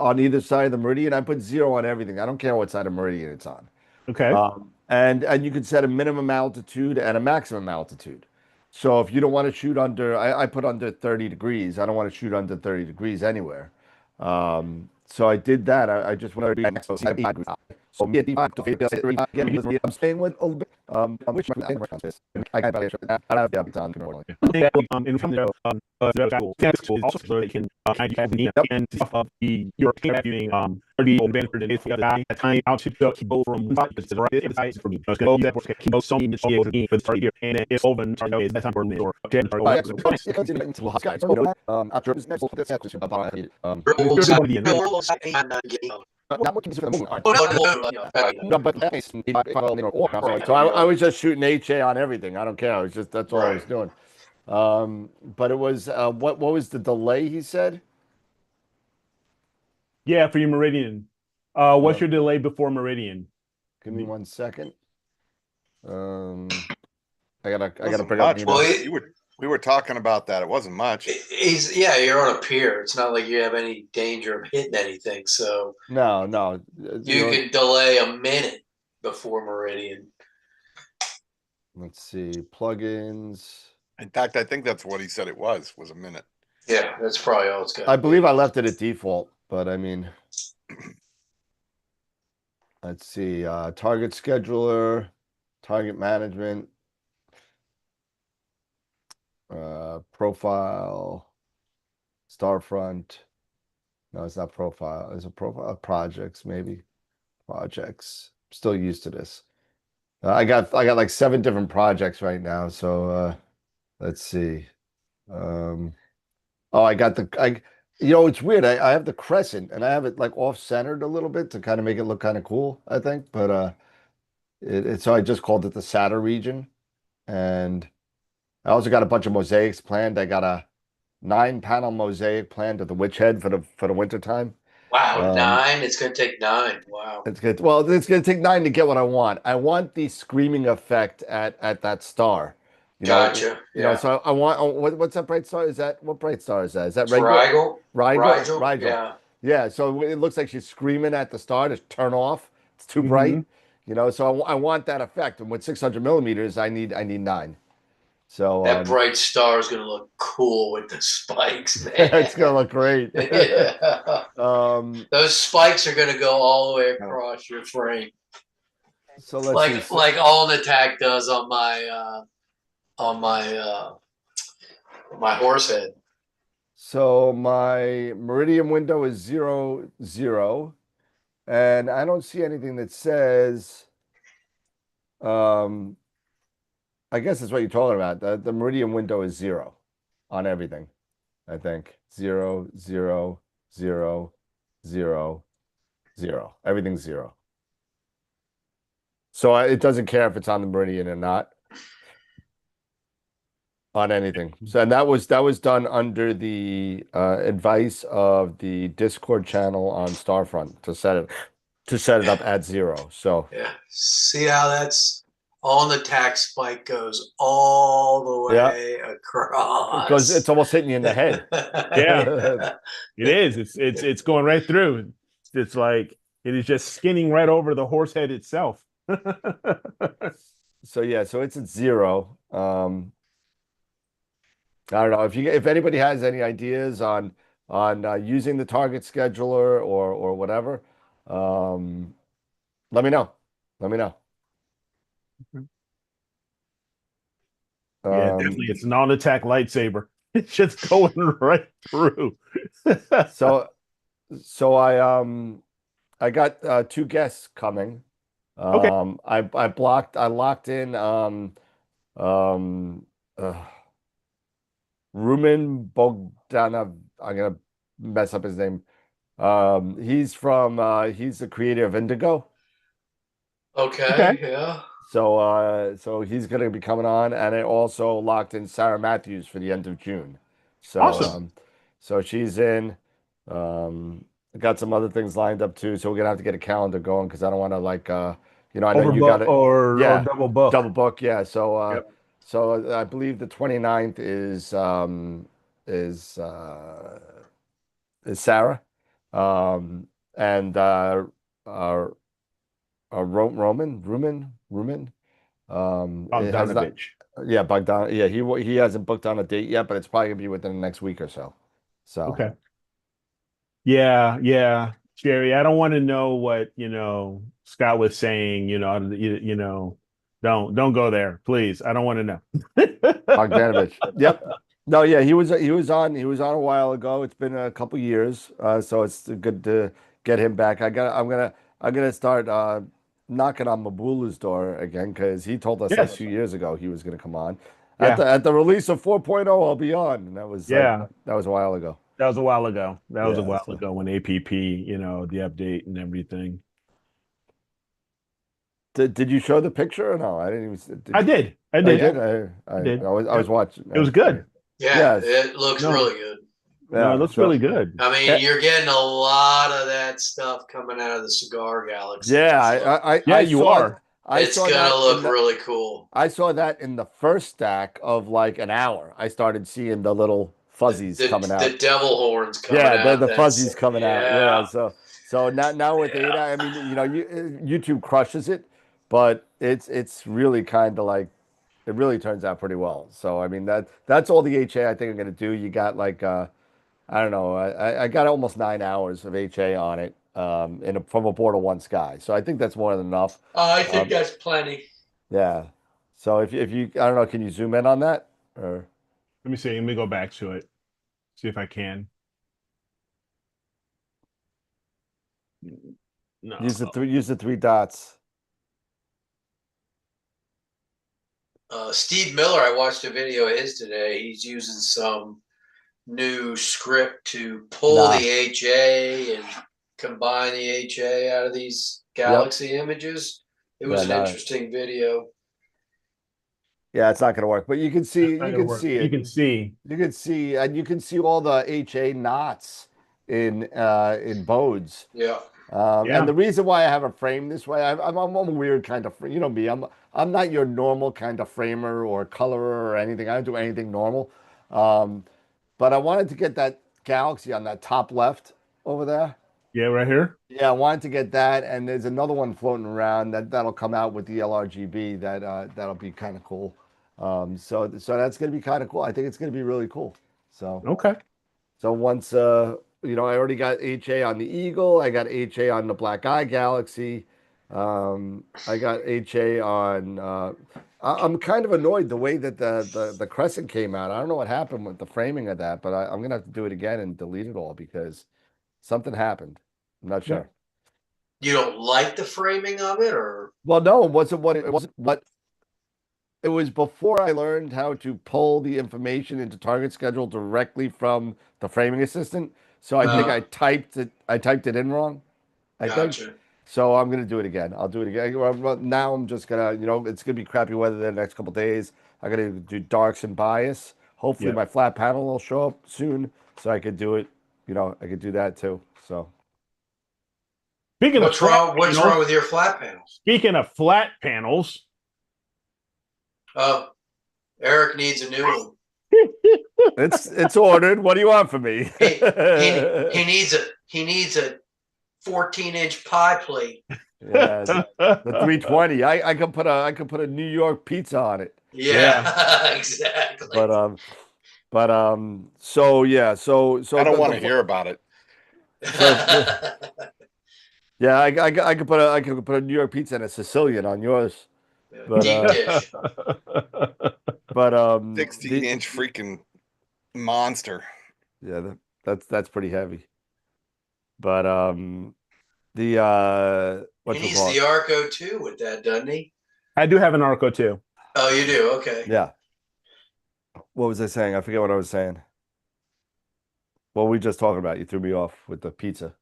on either side of the meridian. I put zero on everything. I don't care what side of meridian it's on. Okay. And you could set a minimum altitude and a maximum altitude. So if you don't want to shoot under, I put under 30 degrees. I don't want to shoot under 30 degrees anywhere. So I did that. I just went to So me and I'm staying with a little bit. Which I got done. And from there, school also so they can kind of the and stuff of the European viewing be better than this other guy at time out to go from because the right side for me. It's going to that works keep so many for the start here and it's over and it's that time for me or after so I was just shooting HA on everything. I don't care. I was just that's all I was doing. But it was what was the delay he said? Yeah, for your Meridian. What's your delay before Meridian? Give me 1 second. I gotta bring much. up. Well, we were talking about that. It wasn't much. You're on a pier. It's not like you have any danger of hitting anything. So no. You can delay a minute before Meridian. Let's see, plugins. In fact, I think that's what he said it was a minute. Yeah, that's probably all it's got. I believe I left it at default, but I mean, let's see, target scheduler, target management, profile, Starfront. No, it's not profile. It's a profile. Projects, maybe. Projects. Still used to this. I got like 7 different projects right now. So let's see. I got it's weird. I have the crescent and I have it like off centered a little bit to kind of make it look kind of cool, I think. But so I just called it the Saturn region. And I also got a bunch of mosaics planned. I got a 9-panel mosaic planned at the Witch Head for the winter time. Wow, 9? It's going to take 9. Wow. It's good. Well, it's going to take 9 to get what I want. I want the screaming effect at that star. Gotcha. So I want what's that bright star? What bright star is that? Is that Rigel? Rigel. Yeah. So it looks like she's screaming at the star to turn off. It's too bright. So I want that effect. And with 600 millimeters, I need 9. So that bright star is going to look cool with the spikes, man. It's going to look great. Yeah. Those spikes are going to go all the way across your frame. So let's see. Like All in Attack does on my horse head. So my Meridian window is 0, 0, and I don't see anything that says. I guess that's what you're talking about. The Meridian window is 0 on everything. I think 0, 0, 0, 0, 0. Everything's 0. So it doesn't care if it's on the Meridian or not. On anything. So and that was done under the advice of the Discord channel on Starfront to set it up at 0. So yeah, see how that's All in Attack spike goes all the way across. Because it's almost hitting you in the head. Yeah, it is. It's going right through. It's like it is just skinning right over the horse head itself. So it's at 0. I don't know if anybody has any ideas on using the target scheduler or whatever. Let me know. Yeah, definitely. It's an on-attack lightsaber. It's just going right through. So I got 2 guests coming. Okay. I locked in Rumen Bogdanov. I'm gonna mess up his name. He's the creator of Indigo. Okay. Yeah. So he's gonna be coming on, and I also locked in Sarah Matthews for the end of June. So awesome. So she's in. I got some other things lined up too, so we're gonna have to get a calendar going because I don't want to I know you got it or double book. Double book, yeah. So So I believe the 29th is Sarah, and Rumen. Bogdanovich. Yeah, Bogdan. Yeah, he hasn't booked on a date yet, but it's probably gonna be within the next week or so. So okay. Yeah. Jerry, I don't want to know what, Scott was saying, don't go there, please. I don't want to know. Bogdanovich. Yep. No, yeah, he was on a while ago. It's been a couple years, so it's good to get him back. I'm gonna start knocking on Mabula's door again because he told us like Yes. 2 years ago he was gonna come on. At Yeah. the release of 4.0, I'll be on. And that was like Yeah. that was a while ago. That was a while ago. That was a Yeah. while So. ago when APP, the update and everything. Did you show the picture or no? I didn't even. I did. I I did. did. I did. I was watching. It was good. Yeah, Yes. it looks No. really good. No, it Yeah. looks So, really good. I mean, Yeah. you're getting a lot of that stuff coming out of the cigar galaxy. yeah, so Yeah, I you saw, are. I it's saw gonna that look really cool. I saw that in the first stack of like an hour. I started seeing the little fuzzies coming out. The devil horns coming Yeah, out. the fuzzies coming out. Yeah, Yeah. so now with Yeah. AI, I mean, YouTube crushes it, but it's really kind of like it really turns out pretty well. So I mean that's all the HA I think I'm gonna do. You got like I don't know, I got almost 9 hours of HA on it, from a board of one sky. So I think that's more than enough. I think that's plenty. Yeah. So if you I don't know, can you zoom in on that or? Let me see. Let me go back to it. See if I can. No. Use the three dots. Steve Miller, I watched a video of his today. He's using some new script to pull the HA and combine the HA out of these galaxy images. It was an interesting video. Yeah, it's not going to work, but you can see You can see. and you can see all the HA knots in bodes. Yeah. And the reason why I have a frame this way, I'm a weird kind of, me, I'm not your normal kind of framer or colorer or anything. I don't do anything normal. But I wanted to get that galaxy on that top left over there. Yeah, right here. Yeah, I wanted to get that, and there's another one floating around that'll come out with the LRGB that'll be kind of cool. So that's gonna be kind of cool. I think it's gonna be really cool. So Okay. So once I already got HA on the Eagle, I got HA on the Black Eye Galaxy, I got HA on. I'm kind of annoyed the way that the Crescent came out. I don't know what happened with the framing of that, but I'm gonna have to do it again and delete it all because something happened. I'm not sure. You don't like the framing of it, or? Well, no, it wasn't what it was before I learned how to pull the information into Target Schedule directly from the framing assistant. So I think I typed it in wrong. I think. So I'm gonna do it again. I'll do it again. Well, now I'm just gonna, it's gonna be crappy weather the next couple days. I gotta do darks and bias. Hopefully my flat panel will show up soon, so I could do it. I could do that too. So. What's wrong with your flat panels? Speaking of flat panels. Oh, Eric needs a new one. It's ordered. What do you want from me? he needs a 14-inch pie plate. Yeah, the 320. I could put a New York pizza on it. Yeah. Exactly. So yeah, so I don't want to hear about it. Yeah, I could put a New York pizza and a Sicilian on yours. But, deep dish. But 16-inch freaking monster. Yeah, that's pretty heavy. But he needs the Arco too with that, doesn't he? I do have an Arco too. Oh, you do? Okay. Yeah. What was I saying? I forget what I was saying. What were we just talking about? You threw me off with the pizza.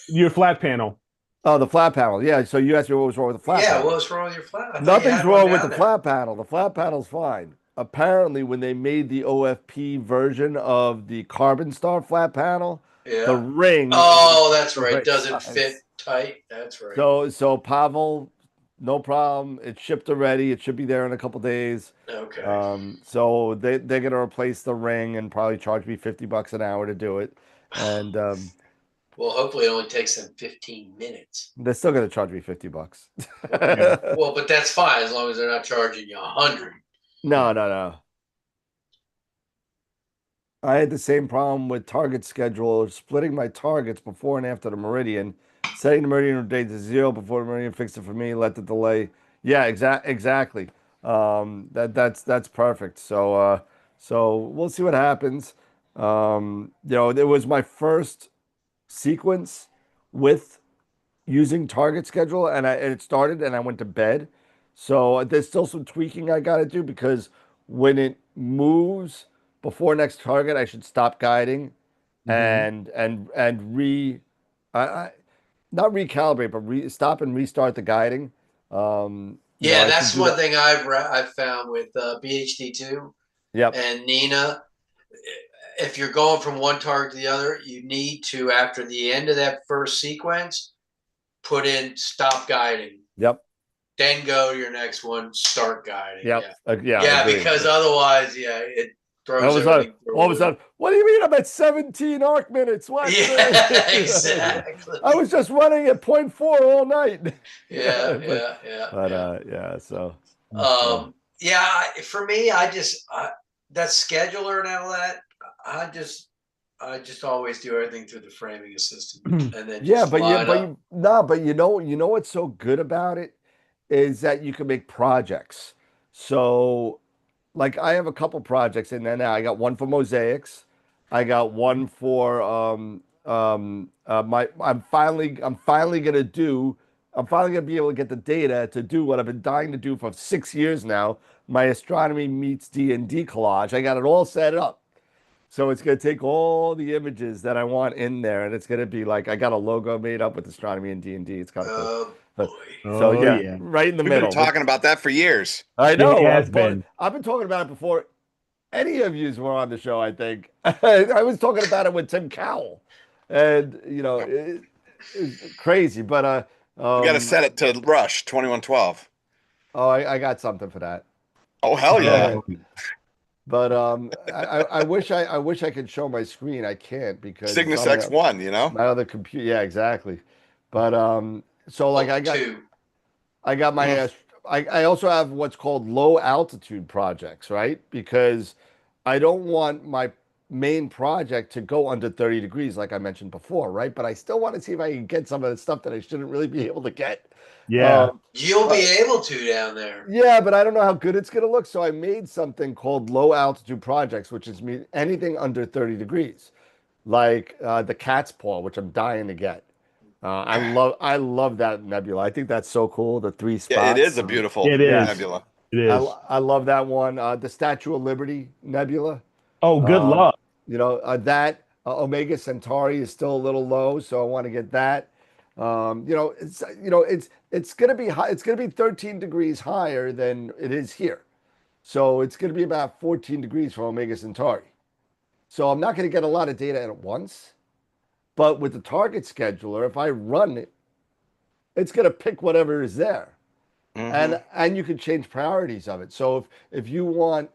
Your flat panel. Oh, the flat panel. Yeah. So you asked me what was wrong with the flat panel. Yeah, what's wrong with your flat? Nothing's wrong with the flat panel. The flat panel's fine. Apparently, when they made the OFP version of the Carbon Star flat panel, the ring. Oh, that's right. It doesn't fit tight. That's right. So Pavel, no problem. It's shipped already. It should be there in a couple days. Okay. So they're gonna replace the ring and probably charge me $50 an hour to do it. And well, hopefully it only takes them 15 minutes. They're still gonna charge me $50. Well, but that's fine as long as they're not charging you 100. No. I had the same problem with target schedule, splitting my targets before and after the meridian, setting the meridian date to 0 before the meridian fixed it for me, let the delay. Yeah, exactly. That's perfect. So we'll see what happens. It was my first sequence with using target schedule, and it started and I went to bed. So there's still some tweaking I got to do because when it moves before next target, I should stop guiding Mhm. and I not recalibrate, but stop and restart the guiding. Yeah, I should that's do one that. thing I've found with BHD2 Yep, and Nina. If you're going from one target to the other, you need to, after the end of that first sequence, put in stop guiding. yep, Then go to your next one, start guiding. yep. Yeah. Yeah, Yeah, agree. because otherwise, yeah, it throws everything through All a of a loop. sudden, what do you mean I'm at 17 arc minutes? What? Yeah, exactly. I was just running at point 0.4 all night. Yeah, but yeah, yeah, but yeah. yeah, so Yeah, for me, that scheduler and all that, I just I just always do everything through the framing assistant and then yeah, just but you line but up. you nah, but you know what's so good about it is that you can make projects. So like I have a couple projects in there now. I got one for mosaics. I got one for my I'm finally gonna be able to get the data to do what I've been dying to do for 6 years now. My astronomy meets D&D collage. I got it all set up. So it's gonna take all the images that I want in there, and it's gonna be like I got a logo made up with astronomy and D&D. It's kind of cool. Oh But boy. so Oh yeah, yeah. right in the We've been middle. But talking about that for years. I Yeah, it know has been. I've been talking about it before any of yous were on the show, I think. I was talking about it with Tim Cowell. And it's crazy. But We got to set it to Rush 2112. I got something for that. Oh hell yeah! Oh, But I wish I could show my screen. I can't because it's Cygnus on X1, you know. my other computer. Yeah, exactly. But so like Well, two. I got my Mm. I also have what's called low altitude projects, right? Because I don't want my main project to go under 30 degrees, like I mentioned before, right? But I still want to see if I can get some of the stuff that I shouldn't really be able to get. yeah. Um, You'll be but able to down there. yeah, but I don't know how good it's going to look. So I made something called low altitude projects, which is me anything under 30 degrees, like the cat's paw, which I'm dying to get. I love that nebula. I think that's so cool. The three Yeah, it is spots. a beautiful It Yeah, is. nebula. It is. I love that one. The Statue of Liberty Nebula. Oh, good Um, luck. that Omega Centauri is still a little low, so I want to get that. It's gonna be high. It's gonna be 13 degrees higher than it is here, so it's gonna be about 14 degrees for Omega Centauri. So I'm not gonna get a lot of data at once, but with the target scheduler, if I run it, it's gonna pick whatever is there. Hmm. And you can change priorities of it. So if you want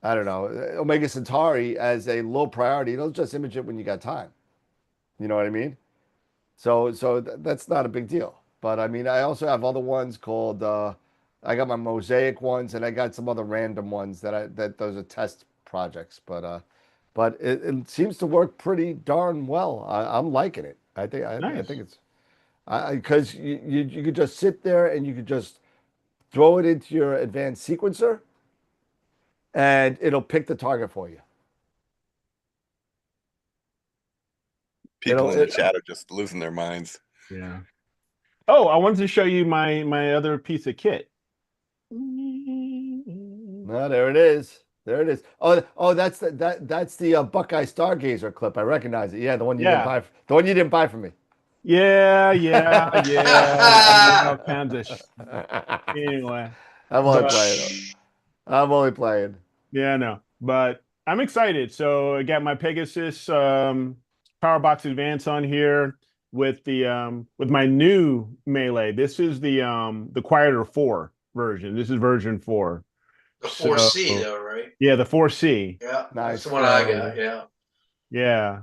I don't know, Omega Centauri as a low priority, it'll just image it when you got time. You know what I mean? That's not a big deal. But I mean, I also have other ones called I got my mosaic ones and I got some other random ones that those are test projects. But it seems to work pretty darn well. I'm liking it. I Nice. think it's because you could just sit there and you could just throw it into your advanced sequencer and it'll pick the target for you. People It'll in the it chat are just losing their minds. Yeah. Oh, I wanted to show you my other piece of kit. Yeah. No, there it is. There it is. Oh, that's the Buckeye Stargazer clip. I recognize it. Yeah, the one you didn't buy from me. All kinds of anyway. I'm only But playing. I'm only playing. yeah, no. But I'm excited. So I got my Pegasus Power Box Advance on here with my new Melee. This is the Quieter 4 version. This is version 4. The So 4C though, right? yeah, the 4C. Yeah, that's the Nice. one I So got. Yeah. yeah.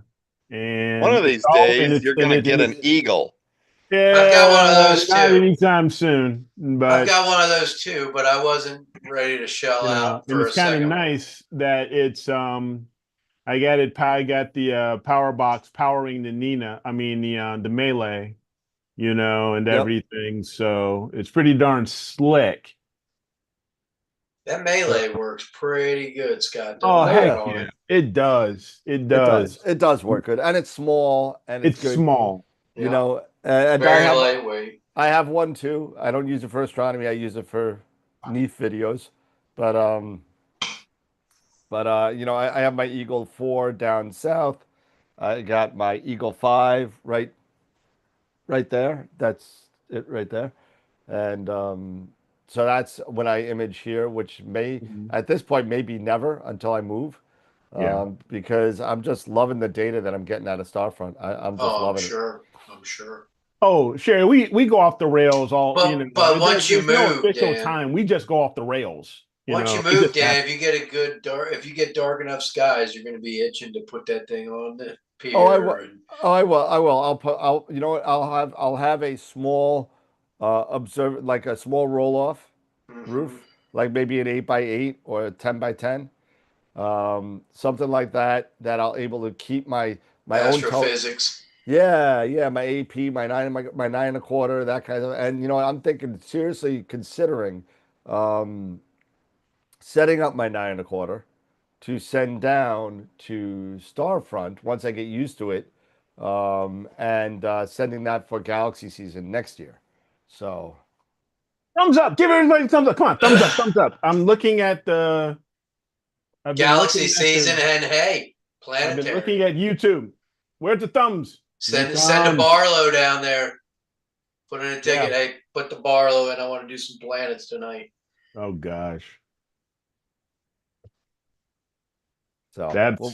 One And of these days, you're gonna get an it's eagle. I've got one of Yeah, those not too. anytime soon, I've but got one of those too, but I wasn't ready to shell out and for it's a kind of second one. nice that it's I got the power box powering the Nina, I mean the Melee, and Yep. everything. So it's pretty darn slick. That Melee works pretty good, Scott. Don't Oh, Oh knock heck yeah. on yeah. it. It does. It It does. does. It does work good, and it's small, and it's It's good. small. You Yeah, know, and very lightweight. I have one too. I don't use it for astronomy. I use it for neat videos, but I have my Eagle 4 down south. I got my Eagle 5 right there. That's it right there. And so that's when I image here, which may Mhm. at this point maybe never until I move, Yeah. because I'm just loving the data that I'm getting out of Starfront. I'm just Oh, I'm loving it. sure. I'm sure. Oh, Sherry, we go off the rails all, But once you there's no move, official Dan, time. We just go off the rails, once you It move, just happens. Dan, if you get a good dark, if you get dark enough skies, you're going to be itching to put that thing on the Oh, I pier. will. And Oh, I will. I will. I'll. You know what? I'll have a small, like a small roll off mhm. roof, like maybe an 8x8 or a 10x10, something like that. That I'll able to keep my own Astrophysics. Yeah, yeah, my AP, my 9 1/4, that kind of. And I'm thinking seriously considering, um, setting up my 9 1/4 to send down to Starfront once I get used to it, and sending that for Galaxy season next year. So, Thumbs up. Give everybody a thumbs up. Come on, thumbs up, thumbs up. I've been Galaxy looking at season, and hey, I've been planetary. looking at YouTube. Where's the thumbs? New Send a thumbs. Barlow down there. Put in a ticket. Yeah. Hey, put the Barlow in. I want to do some planets tonight. Oh gosh. well,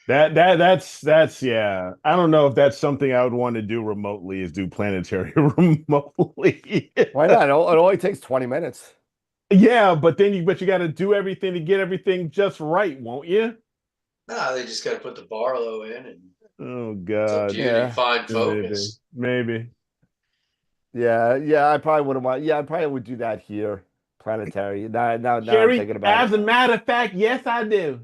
That's that's yeah. I don't know if that's something I would want to do remotely is do planetary remotely. why not? It only takes 20 minutes. Yeah, but you got to do everything to get everything just right, won't you? No, they just got to put the Barlow in, and Oh it's up to God. you to Yeah, find Maybe. focus. Maybe. yeah, yeah. I probably wouldn't want. Yeah, I probably would do that here, planetary. Now I'm Sherry, thinking about as it. a matter of fact, yes, I do.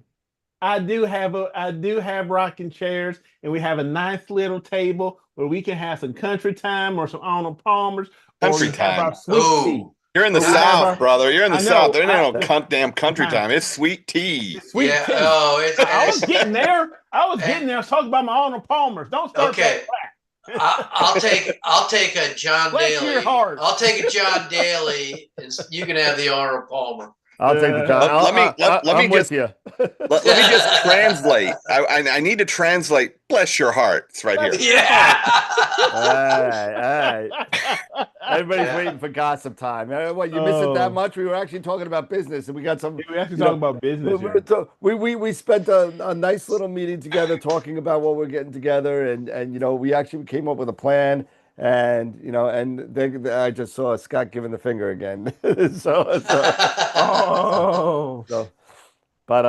I do have rocking chairs, and we have a nice little table where we can have some country time or some Arnold Palmers, or Country we have our time. sweet tea. Oh, You're in the Or we have South, our brother. You're in the I South. know, There ain't no damn country uh, time. It's sweet tea. it's sweet yeah. tea. Oh, it's I and was it's getting there. I was and getting there. I was talking about my Arnold Palmers. Don't start that okay. crap. I'll take a John Bless your Daly. heart. I'll take a John Daly, and you can have the Arnold Palmer. I'll take the job. Let me I'm with just you. let me just translate. I need to translate. Bless your heart. It's right here. Bless your Yeah. All right, all right. Everybody's Yeah. waiting for gossip time. What, you miss it that Oh, much? We were actually talking about business, and we got some. we actually You talking know, about we business we, were here. to- we spent a nice little meeting together, talking about what we're getting together, and we actually came up with a plan. And I just saw Scott giving the finger again. So, Oh, so. But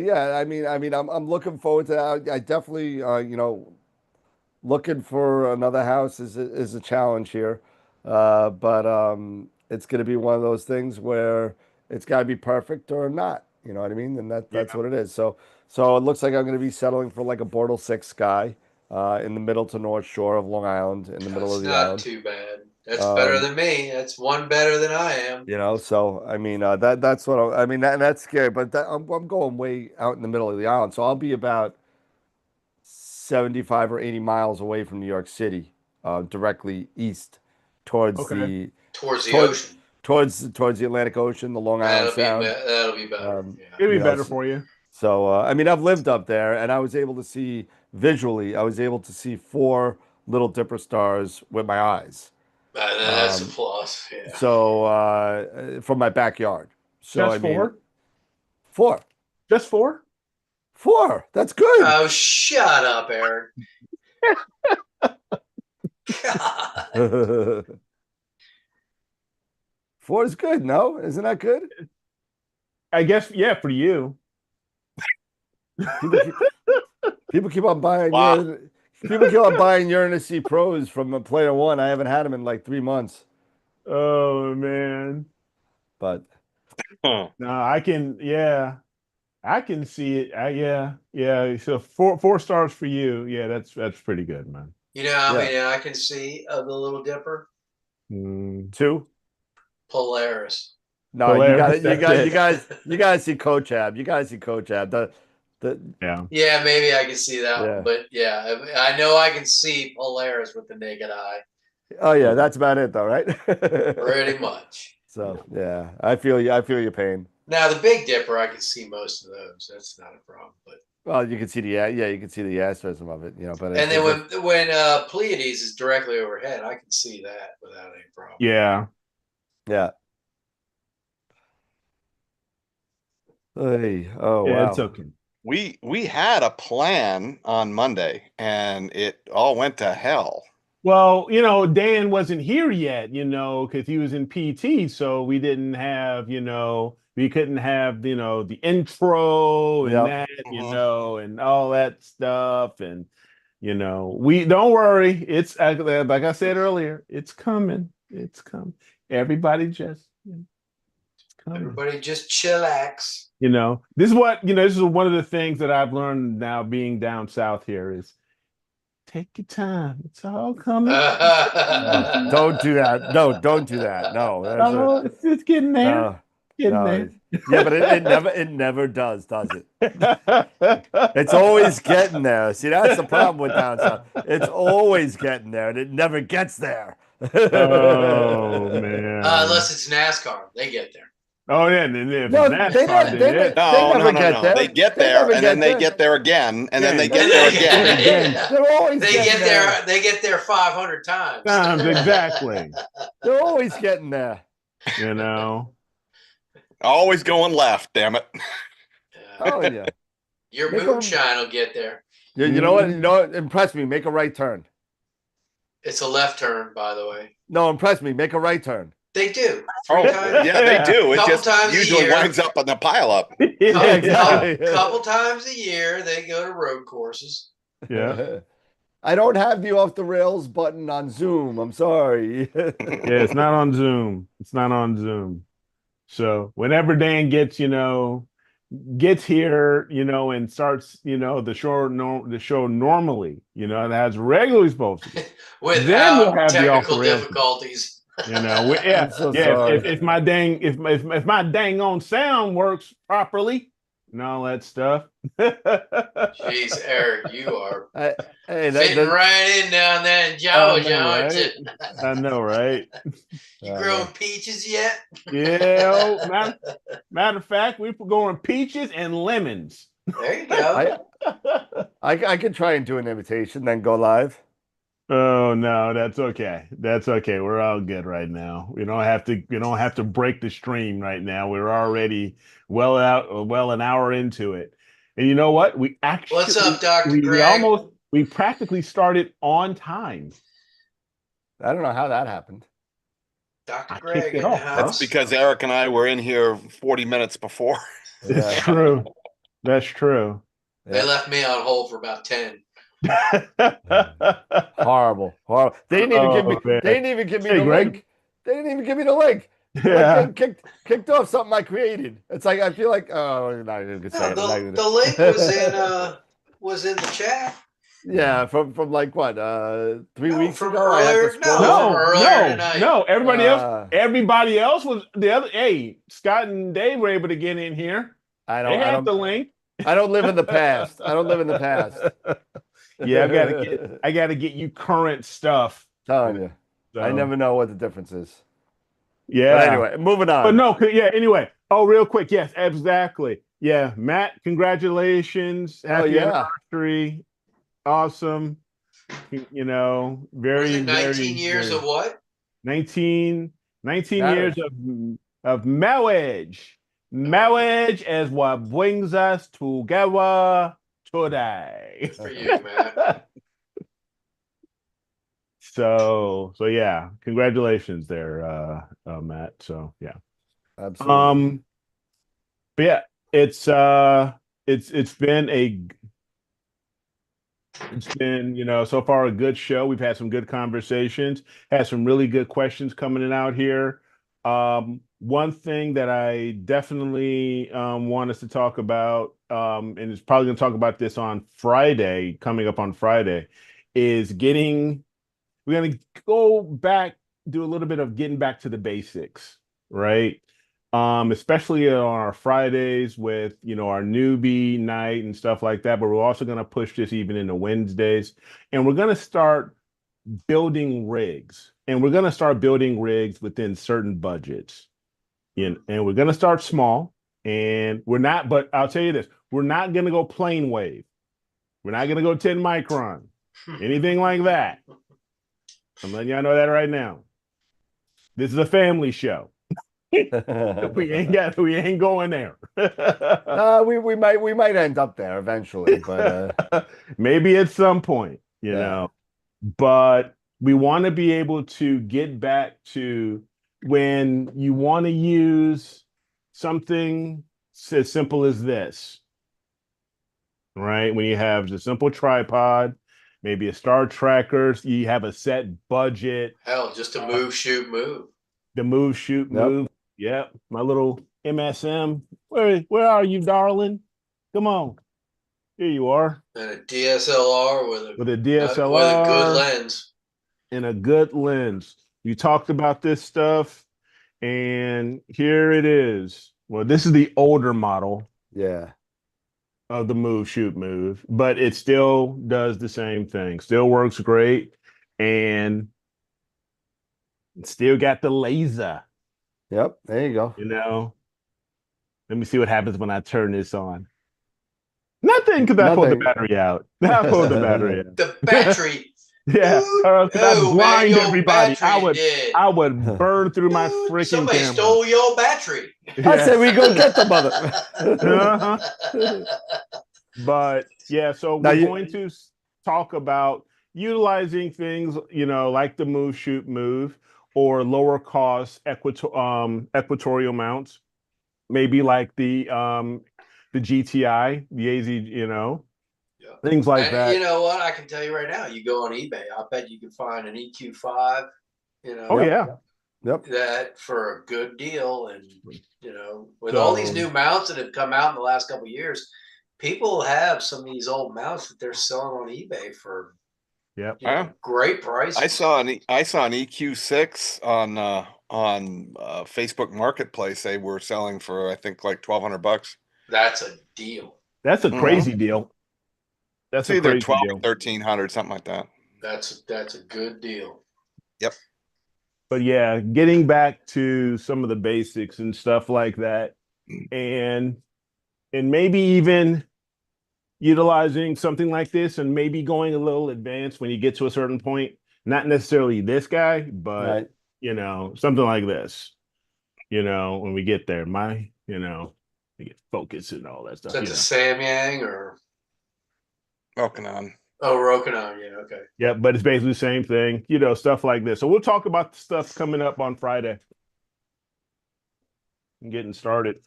yeah, I'm looking forward to that. I definitely, looking for another house is a challenge here. But it's going to be one of those things where it's got to be perfect or not. You know what I mean? And that's yeah. what it is. So it looks like I'm going to be settling for like a Bortle 6 sky, in the middle to North Shore of Long Island, in the middle That's of the not island. too bad. That's better Um, than me. That's one better than I am. so that's what that's scary. But I'm going way out in the middle of the island, so I'll be about 75 or 80 miles away from New York City, directly east towards Okay. the Towards the toward ocean. towards the Atlantic Ocean, the Long Island Sound. That'll be better. Um, Yeah. It'll be you know, better s- for you. so I've lived up there, and I was able to see visually. I was able to see four Little Dipper stars with my eyes. That's a Um, plus. Yeah. from my backyard. So Just four? four, Just four? four. That's good. Oh, shut up, Eric. God. Four is good. No, isn't that good? I guess, yeah, for you. People keep, people keep on buying Wow. your People keep on buying Uranus C Pros from Player One. I haven't had them in like 3 months, Oh man. but Huh. No, I can see it. Yeah. So four stars for you. Yeah, that's pretty good, man. You know how Yeah. many I can see of the Little Dipper? Mm, 2. Polaris. No, Polaris, that's it. you guys see Coach Ab. You guys see Coach Ab. The Yeah. Yeah, maybe I can see that Yeah. one, but yeah, I know I can see Polaris with the naked eye, Oh yeah, that's about it though, right? pretty much. So yeah, I feel you. I feel your pain. Now the Big Dipper, I can see most of those. That's not a problem. But Well, you can see you can see the asterism of it, but and then when Pleiades is directly overhead, I can see that without any problem. Yeah. yeah. Hey, oh Yeah, wow. it's okay. We had a plan on Monday and it all went to hell. Well, Dan wasn't here yet, because he was in PT, so we didn't have, we couldn't have, the intro and Yep. that, Mhm. and all that stuff. And, we don't worry. It's like I said earlier, it's coming. It's coming. Everybody just, it's coming. Everybody just chillax. This is one of the things that I've learned now being down south here is take your time. It's all coming. Don't do that. No, don't do that. No, Oh, it's getting there. no, Getting no. there. Yeah, but it never does it? It's always getting there. See, that's the problem with down south. It's always getting there, and it never gets there. Oh man. Unless it's NASCAR, they get there. Oh yeah, and then if No, it's NASCAR, then it. No, never no, get no. there. They get They there never and get then they there. get there again and then they Yeah. get there again. Again. They're always They getting get there. They get there 500 times. Exactly. They're always getting there. You know. Always going left, damn it. Telling you. Your Make 'em- moonshine will get there. You know what? You know what? Impress me. Make a right turn. It's a left turn, by the way. No, impress me. Make a right turn. They do. Oh, times. yeah, they do. It Couple just times a usually year. winds up on the pile up. Yeah, exactly. Couple times a year, they go to road courses. Yeah. I don't have the off the rails button on Zoom. I'm sorry. Yeah, it's not on Zoom. It's not on Zoom. So whenever Dan gets here, and starts, the show normally, and as regularly supposed to. Then we'll Without have the off the technical rails. difficulties. Yeah, I'm so yeah. sorry. If my dang on sound works properly and all that stuff. Jeez, Eric, you are Hey, fitting right in down there in Georgia, aren't you? I know, right? You growing peaches yet? Yeah. Matter of fact, we're growing peaches and lemons. There you go. I could try and do an invitation, then go live. Oh no, that's okay. That's okay. We're all good right now. We don't have to break the stream right now. We're already well an hour into it. And you know what? We actually What's up, Dr. Greg? We practically started on time. I don't know how that happened. Dr. I Greg kicked it in the off, bro. house. Because Eric and I were in here 40 minutes before. That's true. That's true. They left me on hold for about 10. Horrible. They didn't even give me. Man. They didn't even give me Hey, the Greg. link. They didn't even give me the link. Yeah. Like, kicked off something I created. It's like I feel like I'm not even gonna say No, it. the link was in the chat. Yeah, from like what 3 weeks from ago. I had earlier- to scroll no, down. from earlier tonight. No. Everybody else was the other. Hey, Scott and Dave were able to get in here. I They had don't. the link. I don't live in the past. I don't live in the past. Yeah, I gotta get you current stuff. Telling you, So, I never know what the difference is. Yeah. But anyway, moving on. But no, yeah. Anyway, real quick, yes, exactly. Yeah, Matt, congratulations, happy anniversary, awesome. Very, Was it 19 very, years very, of what? 19 years of marriage. Marriage is what brings us together today. For you, Matt. So yeah, congratulations there, Matt. So yeah. Absolutely. But yeah, it's been It's been, so far a good show. We've had some good conversations, had some really good questions coming in out here. One thing that I definitely want us to talk about, and it's probably going to talk about this on Friday, coming up on Friday, is we're going to go back, do a little bit of getting back to the basics, right? Especially on our Fridays with, our newbie night and stuff like that. But we're also going to push this even into Wednesdays. And we're going to start building rigs. And we're going to start building rigs within certain budgets. And we're going to start small. And we're not, but I'll tell you this, we're not going to go plane wave. We're not going to go 10 micron, anything like that. I'm letting y'all know that right now. This is a family show. we ain't going there. We might end up there eventually, but maybe at some point, But we want to be able to get back to when you want to use something as simple as this, right? When you have the simple tripod, maybe a star tracker, you have a set budget. Hell, just a move, shoot, move. The move, shoot, move. Yep. My little MSM. Where are you, darling? Come on. Here you are. And a DSLR with a DSLR with a good lens. And a good lens. You talked about this stuff, and here it is. Well, this is the older model. Yeah. Of the move, shoot, move, but it still does the same thing. Still works great, and still got the laser. Yep, there you go. Let me see what happens when I turn this on. Nothing, because I pulled the battery out. I pulled the battery out. The battery. Yeah, I blind everybody. I would burn through my freaking Somebody camera. stole your battery. Yeah. I said we go get the mother. But yeah, so we're going to talk about utilizing things, like the move, shoot, move, or lower cost equatorial mounts, maybe like the GTI, the AZ, things like that. You know what? I can tell you right now, you go on eBay, I bet you can find an EQ5, Oh, yeah. Yep. That for a good deal. And, with all these new mounts that have come out in the last couple of years, people have some of these old mounts that they're selling on eBay for great prices. I saw an EQ6 on Facebook Marketplace. They were selling for, I think, like $1,200. That's a deal. That's a crazy deal. That's either 12 or 1,300, something like that. That's a good deal. Yep. But yeah, getting back to some of the basics and stuff like that, and maybe even utilizing something like this, and maybe going a little advanced when you get to a certain point. Not necessarily this guy, but something like this. When we get there, we get focus and all that stuff. Is that the Samyang or Rokinon? Oh, Rokinon, yeah, okay. Yeah, but it's basically the same thing, stuff like this. So we'll talk about the stuff coming up on Friday. I'm getting started.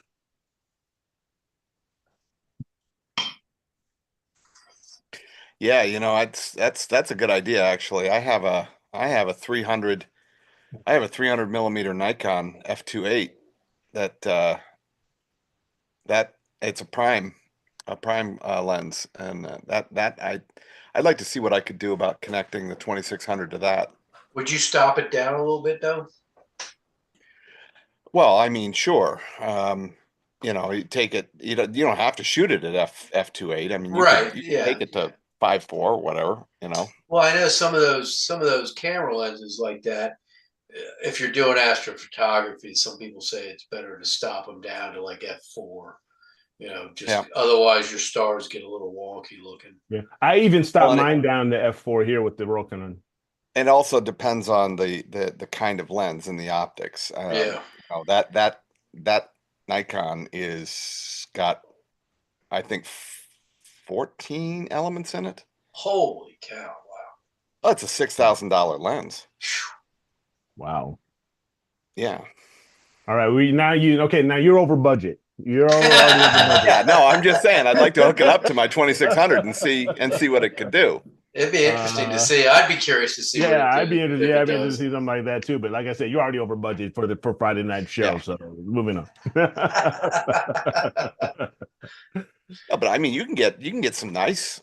Yeah, that's a good idea actually. I have a 300 millimeter Nikon f2.8 that it's a prime lens, and I'd like to see what I could do about connecting the 2600 to that. Would you stop it down a little bit though? Well, I mean, sure. You take it. You don't have to shoot it at f2.8. I mean, you can take it to 5.4 or whatever. Well, I know some of those camera lenses like that. If you're doing astrophotography, some people say it's better to stop them down to like f4. Otherwise your stars get a little wonky looking. Yeah, I even stopped mine down to f4 here with the Rokinon. It also depends on the kind of lens and the optics. That Nikon is got, I think, 14 elements in it. Holy cow! Wow. That's a $6,000 lens. Wow. Yeah. All right. Now you're over budget. You're already over budget. Yeah, no, I'm just saying I'd like to hook it up to my 2600 and see what it could do. It'd be interesting to see. I'd be curious to see what Yeah, it I'd be if interested. it Yeah, I'd be interested does. to see something like that too. But like I said, you're already over budget for Friday night show. Yeah. So moving on. No, but I mean, you can get some nice,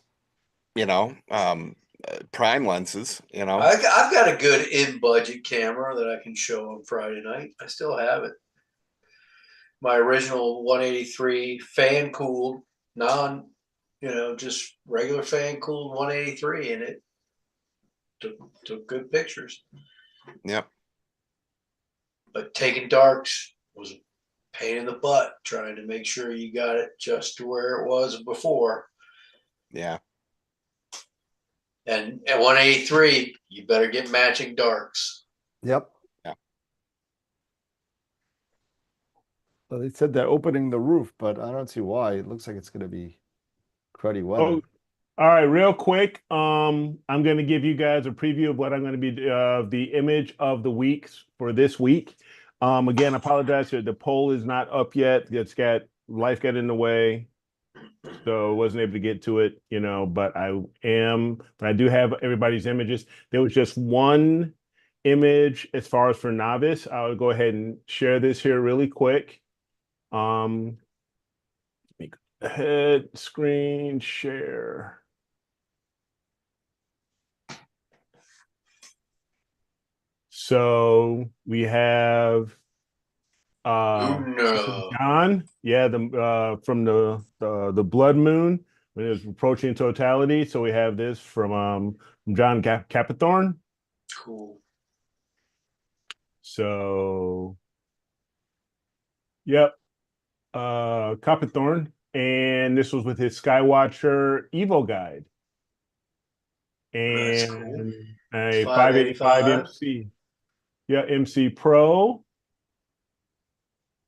prime lenses. I've got a good in budget camera that I can show on Friday night. I still have it. My original 183 fan cooled, just regular fan cooled 183, and it took good pictures. Yep. But taking darks was a pain in the butt trying to make sure you got it just to where it was before. Yeah. And at 183, you better get matching darks. Yep. Yeah. Well, they said they're opening the roof, but I don't see why. It looks like it's going to be cruddy weather. Oh, all right, real quick. I'm going to give you guys a preview of what I'm going to be the image of the weeks for this week. Again, I apologize here. The poll is not up yet. Life got in the way, so wasn't able to get to it. But I do have everybody's images. There was just one image as far as for novice. I'll go ahead and share this here really quick. Head screen share. So we have John, from the blood moon when it was approaching totality. So we have this from John Capathorn. Cool. So yep, Capathorn. And this was with his Skywatcher Evo guide. That's And cool. a 585 MC. Yeah, MC Pro.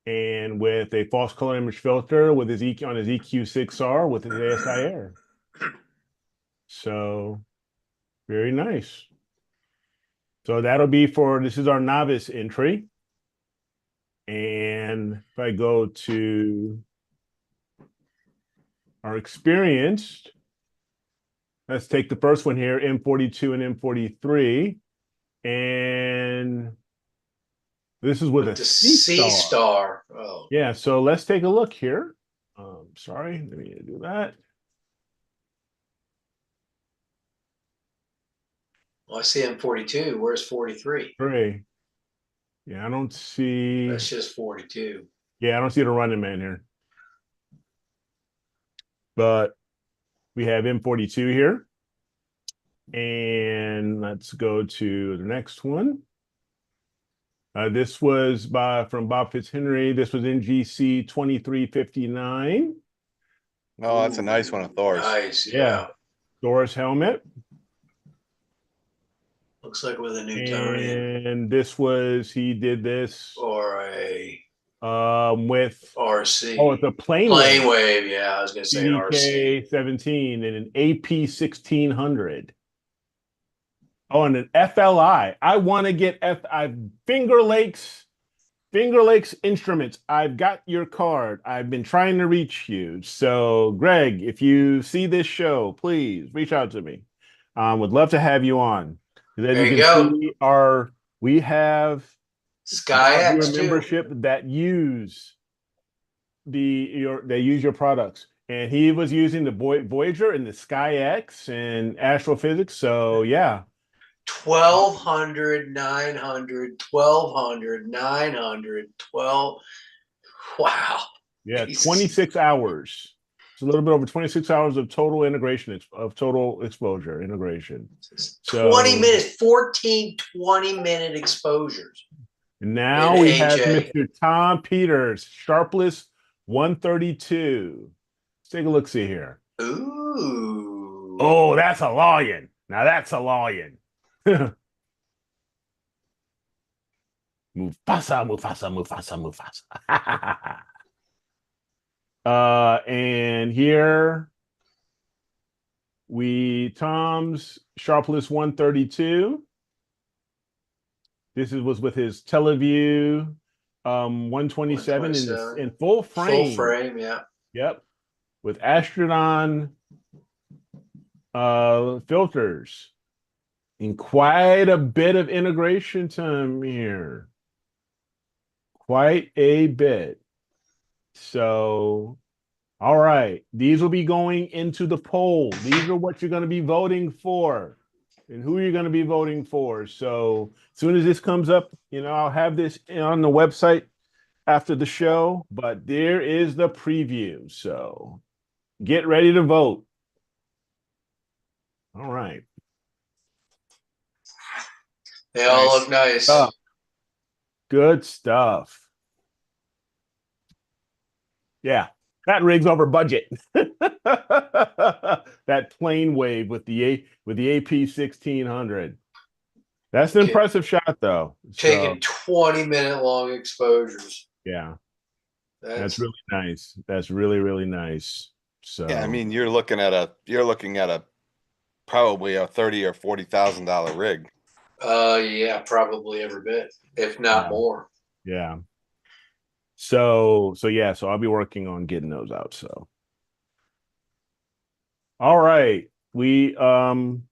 And with a false color image filter with his EQ on his EQ6R with his ASI Air. So very nice. So that'll be this is our novice entry. And if I go to our experienced, let's take the first one here, M42 and M43. And this is with a C-Star. Oh. Yeah, so let's take a look here. Sorry, let me do that. Well, I see M42. Where's 43? Great. Yeah, I don't see. That's just 42. Yeah, I don't see the running man here. But we have M42 here. And let's go to the next one. This was from Bob Fitzhenry. This was NGC 2359. Oh, that's a nice one of Thor's. Nice, yeah. Thor's helmet. Looks like with a Newtonian. And he did this. Or a with RC. Oh, it's a plane wave. Yeah, I was gonna say an RC 17 and an AP 1600. Oh, and an FLI. I want to get Finger Lakes Instruments. I've got your card. I've been trying to reach you. So, Greg, if you see this show, please reach out to me. Would love to have you on. As there you go. We have SkyX membership that use your products. And he was using the Voyager and the SkyX and astrophysics. So yeah. 1200, 900, 1200, 900, 12. Wow. Yeah, 26 hours. It's a little bit over 26 hours of total integration, of total exposure integration. 20 minutes, 14, 20-minute exposures. And now we have Mr. Tom Peters, Sharpless 132. Let's take a look, see here. Ooh. Oh, that's a lion. Now that's a lion. Mufasa. And here Tom's Sharpless 132. This was with his Teleview 127 in this 127. in full Full frame. frame, yeah. Yep. With Astrodon filters. And quite a bit of integration time here. Quite a bit. So, all right. These will be going into the poll. These are what you're going to be voting for and who you're going to be voting for. So, as soon as this comes up, I'll have this on the website after the show, but there is the preview. So, get ready to vote. All right. They all look nice. Good stuff. Yeah, that rig's over budget. That plane wave with the AP1600. That's an impressive shot, though. Taking 20-minute long exposures. Yeah, that's really nice. That's really, really nice. So yeah, I mean, you're looking at a probably a $30,000 or $40,000 rig. Yeah, probably every bit, if not more. Yeah. So I'll be working on getting those out. So all right. One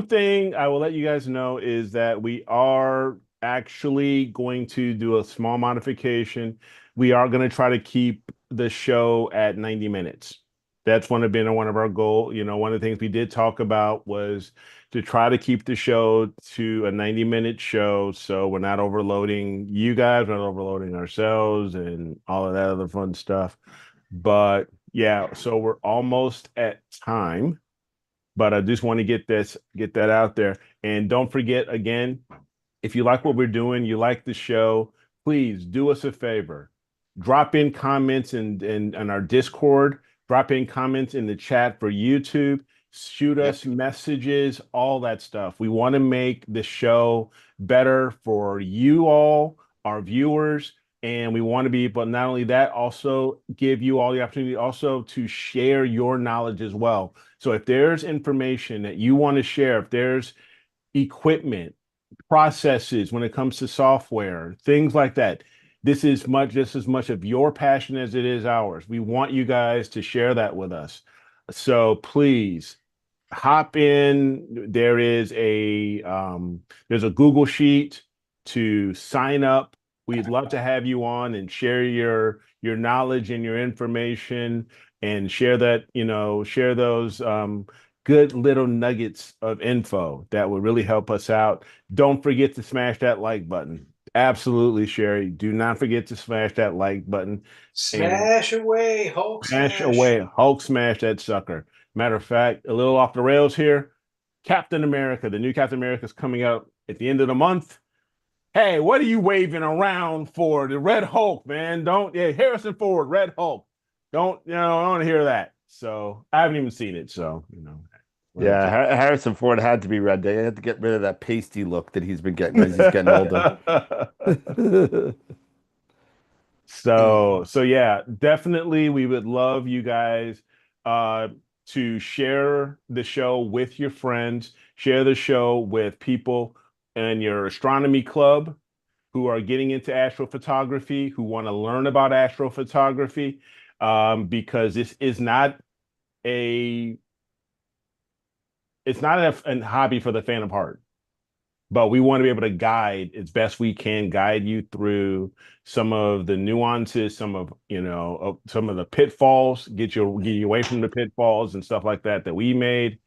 thing I will let you guys know is that we are actually going to do a small modification. We are going to try to keep the show at 90 minutes. That's one of our goals. One of the things we did talk about was to try to keep the show to a 90-minute show, so we're not overloading you guys, we're not overloading ourselves, and all of that other fun stuff. But yeah, so we're almost at time, but I just want to get that out there. And don't forget, again, if you like what we're doing, you like the show, please do us a favor. Drop in comments in our Discord, drop in comments in the chat for YouTube, shoot us messages, all that stuff. We want to make the show better for you all, our viewers, and we want to be, but not only that, also give you all the opportunity also to share your knowledge as well. So if there's information that you want to share, if there's equipment, processes when it comes to software, things like that, this is just as much of your passion as it is ours. We want you guys to share that with us. So please hop in. There's a Google Sheet to sign up. We'd love to have you on and share your knowledge and your information, and share those good little nuggets of info that would really help us out. Don't forget to smash that like button. Absolutely, Sherry. Do not forget to smash that like button. Smash away, Hulk smash away, Hulk smash that sucker. Matter of fact, a little off the rails here. Captain America, the new Captain America is coming out at the end of the month. Hey, what are you waving around for? The Red Hulk, man. Harrison Ford, Red Hulk. I don't want to hear that. So I haven't even seen it. So, Yeah, Harrison Ford had to be red. They had to get rid of that pasty look that he's been getting as he's getting older. So yeah, definitely we would love you guys to share the show with your friends, share the show with people in your astronomy club who are getting into astrophotography, who want to learn about astrophotography, because this is not a hobby for the faint of heart, but we want to be able to guide as best we can, guide you through some of the nuances, some of the pitfalls, get you away from the pitfalls and stuff like that we made,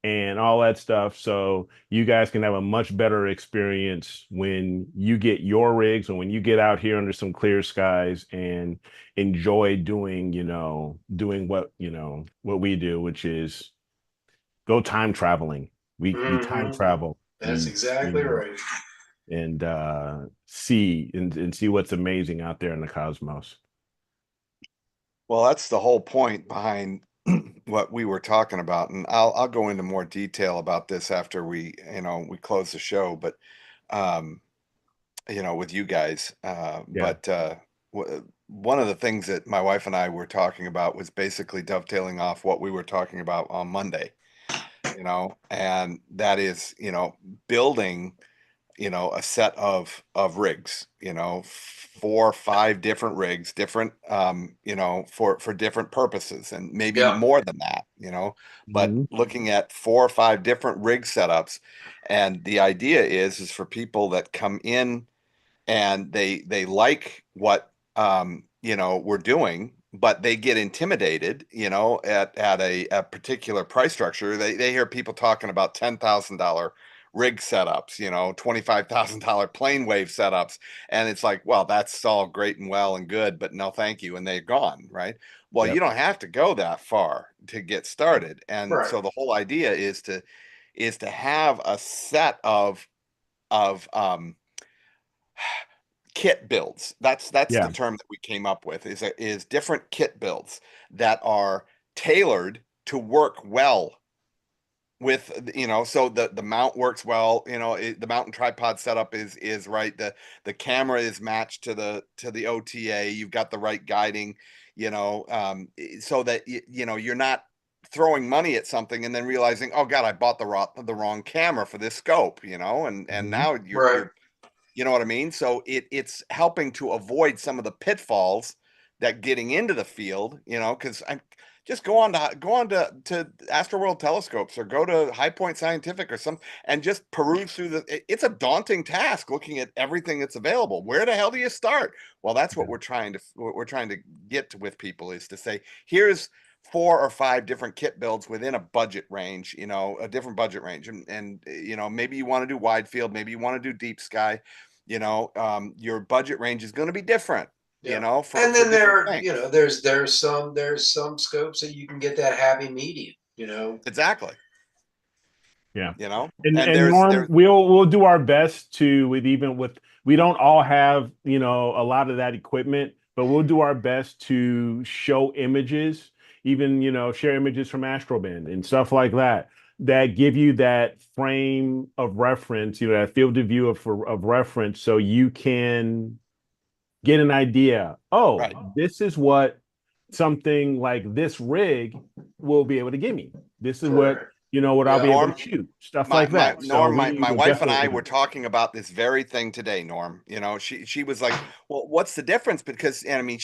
and all that stuff, so you guys can have a much better experience when you get your rigs and when you get out here under some clear skies and enjoy doing what we do, which is go time traveling. We time travel. That's exactly right. And see what's amazing out there in the cosmos. Well, that's the whole point behind what we were talking about, and I'll go into more detail about this after we close the show, but with you guys. But one of the things that my wife and I were talking about was basically dovetailing off what we were talking about on Monday, and that is, building a set of rigs, 4 or 5 different rigs, different, for different purposes, and maybe Yeah. more than that, but Mhm. looking at 4 or 5 different rig setups. And the idea is for people that come in and they like what we're doing, but they get intimidated, at a particular price structure. They hear people talking about $10,000 rig setups, $25,000 plane wave setups, and it's like, well, that's all great and well and good, but no, thank you, and they're gone, right? Well, you Yep. don't have to go that far to get started, and Right. so the whole idea is to have a set of kit builds. That's Yeah. the term that we came up with, is different kit builds that are tailored to work well with, so the mount works well, the mount and tripod setup is right, the camera is matched to the OTA, you've got the right guiding, so that you're not throwing money at something and then realizing, oh God, I bought the wrong camera for this scope, and Mhm. now Right. you're you know what I mean? So it's helping to avoid some of the pitfalls that getting into the field, because I just go on to AstroWorld telescopes, or go to High Point Scientific or some, and just peruse through it's a daunting task looking at everything that's available. Where the hell do you start? Well, that's what we're trying to get to with people, is to say, here's 4 or 5 different kit builds within a budget range, a different budget range. And maybe you want to do wide field, maybe you want to do deep sky, your budget range is going to be different, Yeah. for And then different there, things. there's some scopes that you can get that happy medium. Exactly. Yeah. You know, and And there's Norm, there's we'll do our best to, with we don't all have, a lot of that equipment, but we'll do our best to show images, even, share images from Astrobin and stuff like that, that give you that frame of reference, that field of view of reference, so you can get an idea. Oh, right. this is what something like this rig will be able to give me. This is what, Correct. what I'll Yeah. be able Norm, to shoot, stuff my like my that. So Norm, my, we my will wife and I definitely were do. talking about this very thing today, Norm. She was like, well, what's the difference? Because, and I mean,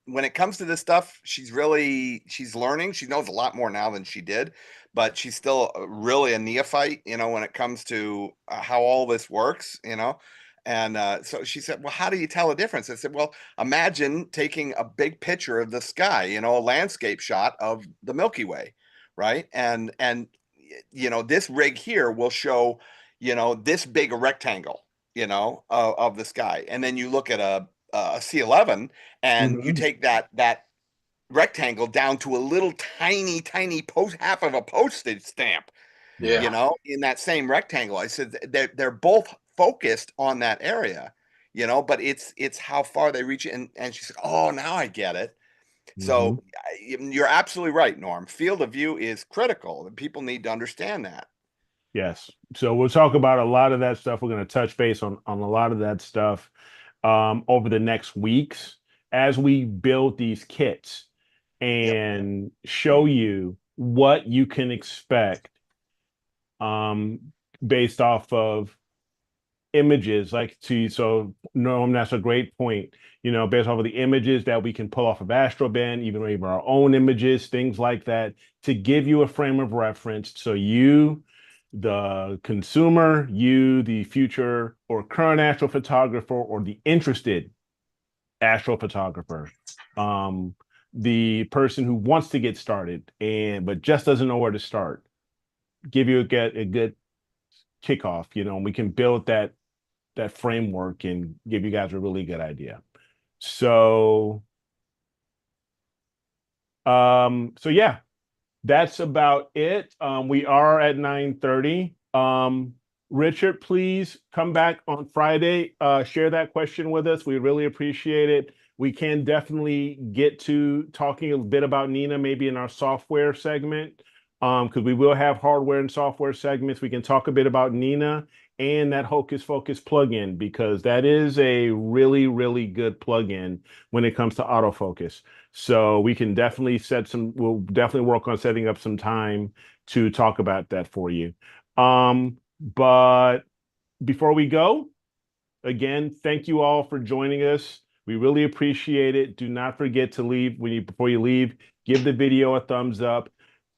when it comes to this stuff, she's learning. She knows a lot more now than she did, but she's still really a neophyte, when it comes to how all this works, and so she said, well, how do you tell a difference? I said, well, imagine taking a big picture of the sky, a landscape shot of the Milky Way, right? And this rig here will show, this big rectangle, of the sky. And then you look at a C11, and you Mhm. take that rectangle down to a little tiny, tiny half of a postage stamp, Yeah. in that same rectangle. I said they're both focused on that area, but it's how far they reach it. And she said, oh, now I get it. So Mhm. you're absolutely right, Norm. Field of view is critical, and people need to understand that. Yes. So we'll talk about a lot of that stuff. We're going to touch base on a lot of that stuff over the next weeks as we build these kits Yep. and show you what you can expect um, based off of images. So no, that's a great point, based off of the images that we can pull off of astroband, even our own images, things like that, to give you a frame of reference, so you, the consumer, you, the future or current astrophotographer, or the interested astrophotographer, um the person who wants to get started but just doesn't know where to start, give you a good kickoff, and we can build that framework and give you guys a really good idea. So, so yeah, that's about it. We are at 9:30. Richard, please come back on Friday. Share that question with us. We really appreciate it. We can definitely get to talking a bit about Nina, maybe in our software segment, because we will have hardware and software segments. We can talk a bit about Nina and that Hocus Focus plugin, because that is a really, really good plugin when it comes to autofocus. So we can definitely we'll definitely work on setting up some time to talk about that for you. But before we go, again, thank you all for joining us. We really appreciate it. Do not forget to leave before you leave, give the video a thumbs up.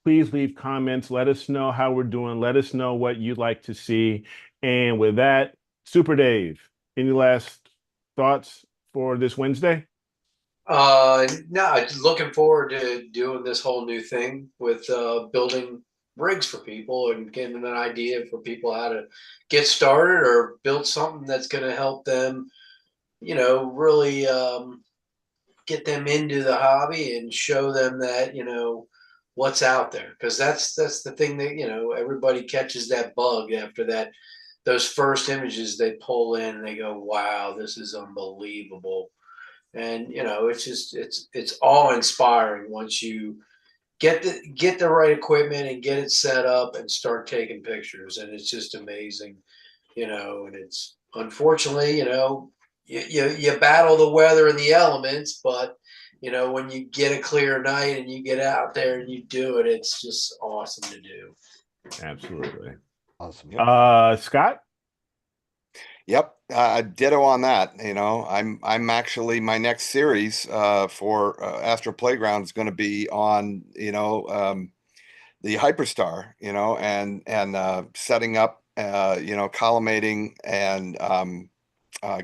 Please leave comments. Let us know how we're doing. Let us know what you'd like to see. And with that, Super Dave, any last thoughts for this Wednesday? No, just looking forward to doing this whole new thing with building rigs for people and getting an idea for people how to get started or build something that's going to help them, really get them into the hobby and show them that, what's out there. Because that's the thing that, everybody catches that bug after those first images they pull in and they go, wow, this is unbelievable. And it's just it's awe inspiring once you get the right equipment and get it set up and start taking pictures, and it's just amazing. And it's unfortunately, you battle the weather and the elements, but when you get a clear night and you get out there and you do it, it's just awesome to do. Absolutely. Awesome. Scott? Yep, ditto on that. I'm actually my next series for Astro Playground is going to be on the Hyperstar, and setting up collimating and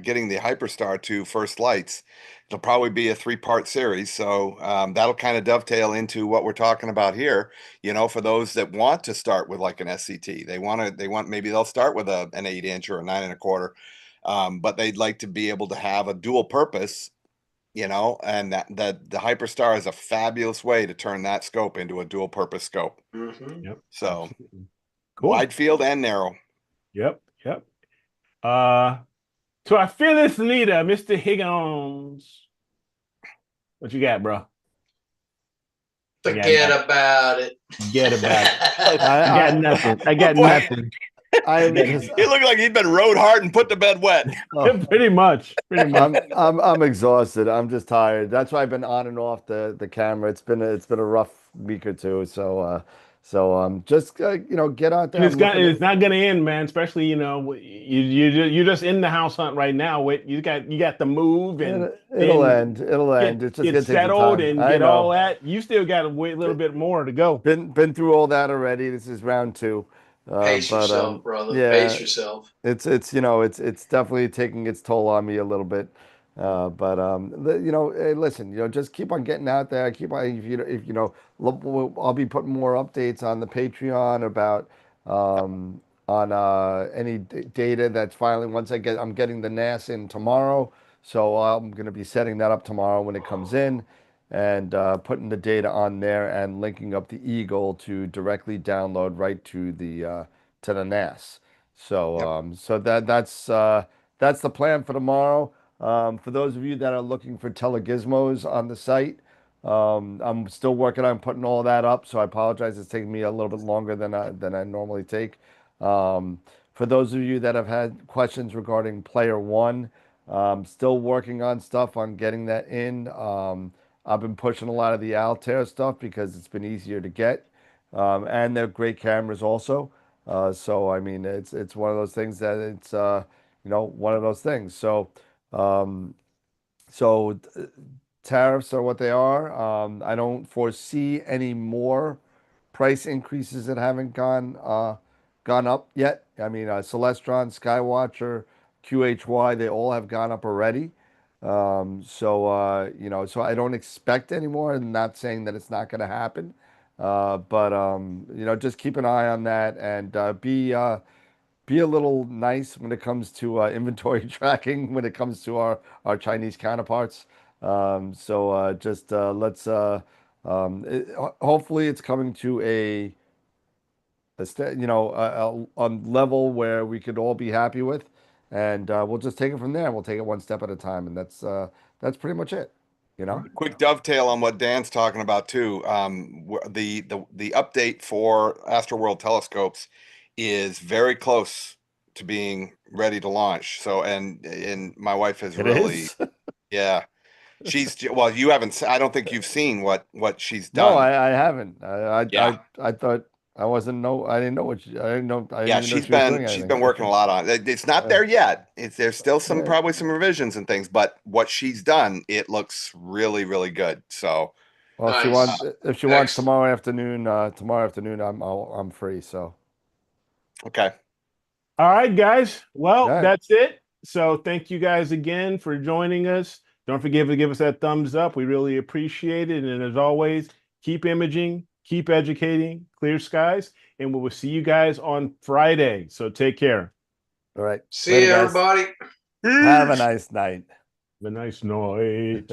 getting the Hyperstar to first lights. It'll probably be a 3-part series, so that'll kind of dovetail into what we're talking about here. For those that want to start with like an SCT, they want maybe they'll start with an 8-inch or a 9 1/4, but they'd like to be able to have a dual purpose. And that the Hyperstar is a fabulous way to turn that scope into a dual purpose scope. Mm-hmm. Yep. So Absolutely. Cool. wide field and narrow. Yep. To our fearless leader, Mr. Higgins. What you got, bro? Forget about it. Forget about it. I I, got nothing. I got Boy. nothing. I am just, He looked like he'd been rode hard and put to bed wet. Pretty much. I'm exhausted. I'm just tired. That's why I've been on and off the camera. It's been a rough week or two. So just get out there. It's not gonna end, man. Especially you're just in the house hunt right now. You got to move and It'll end. It'll end. It's just get gonna take some settled time. and I get know. all that. You still got to wait a little bit more to go. Been through all that already. This is round 2. Pace But yourself, brother. yeah, Pace yourself. it's definitely taking its toll on me a little bit. Hey, listen, just keep on getting out there. Keep on, I'll be putting more updates on the Patreon about on any data that's finally I'm getting the NAS in tomorrow, so I'm going to be setting that up tomorrow when it comes in, and putting the data on there and linking up the Eagle to directly download right to the NAS. So Yep. so that's the plan for tomorrow. For those of you that are looking for telegizmos on the site, I'm still working on putting all that up, so I apologize. It's taking me a little bit longer than I normally take. For those of you that have had questions regarding Player One, still working on stuff on getting that in. I've been pushing a lot of the Altair stuff because it's been easier to get, and they're great cameras also. So I mean, it's one of those things that it's one of those things. Um, so tariffs are what they are. I don't foresee any more price increases that haven't gone up yet. I mean, Celestron, Skywatcher, QHY, they all have gone up already. So I don't expect any more. I'm not saying that it's not going to happen, but just keep an eye on that and be a little nice when it comes to inventory tracking when it comes to our Chinese counterparts. Just let's hopefully it's coming to a level where we could all be happy with, and we'll just take it from there. We'll take it one step at a time, and that's pretty much it. Quick dovetail on what Dan's talking about too. The update for AstroWorld telescopes is very close to being ready to launch. So and my wife has It really, is. yeah, well, you haven't. I don't think you've seen what she's No, done. I haven't. Yeah. I thought I wasn't know. I didn't know what. I didn't know. I didn't Yeah, even know she was doing she's anything. been working a lot on it. It's not there yet. There's still some Yeah. probably some revisions and things, but what she's done, it looks really, really good. So Well, if she Nice. wants, if she wants Excellent. tomorrow afternoon, I'm free. So, okay. All right, guys. Well, yeah. that's it. So thank you guys again for joining us. Don't forget to give us that thumbs up. We really appreciate it. And as always, keep imaging, keep educating, clear skies, and we will see you guys on Friday. So take care. All right. See Later, you, guys. everybody. Have a nice night. Have a nice night.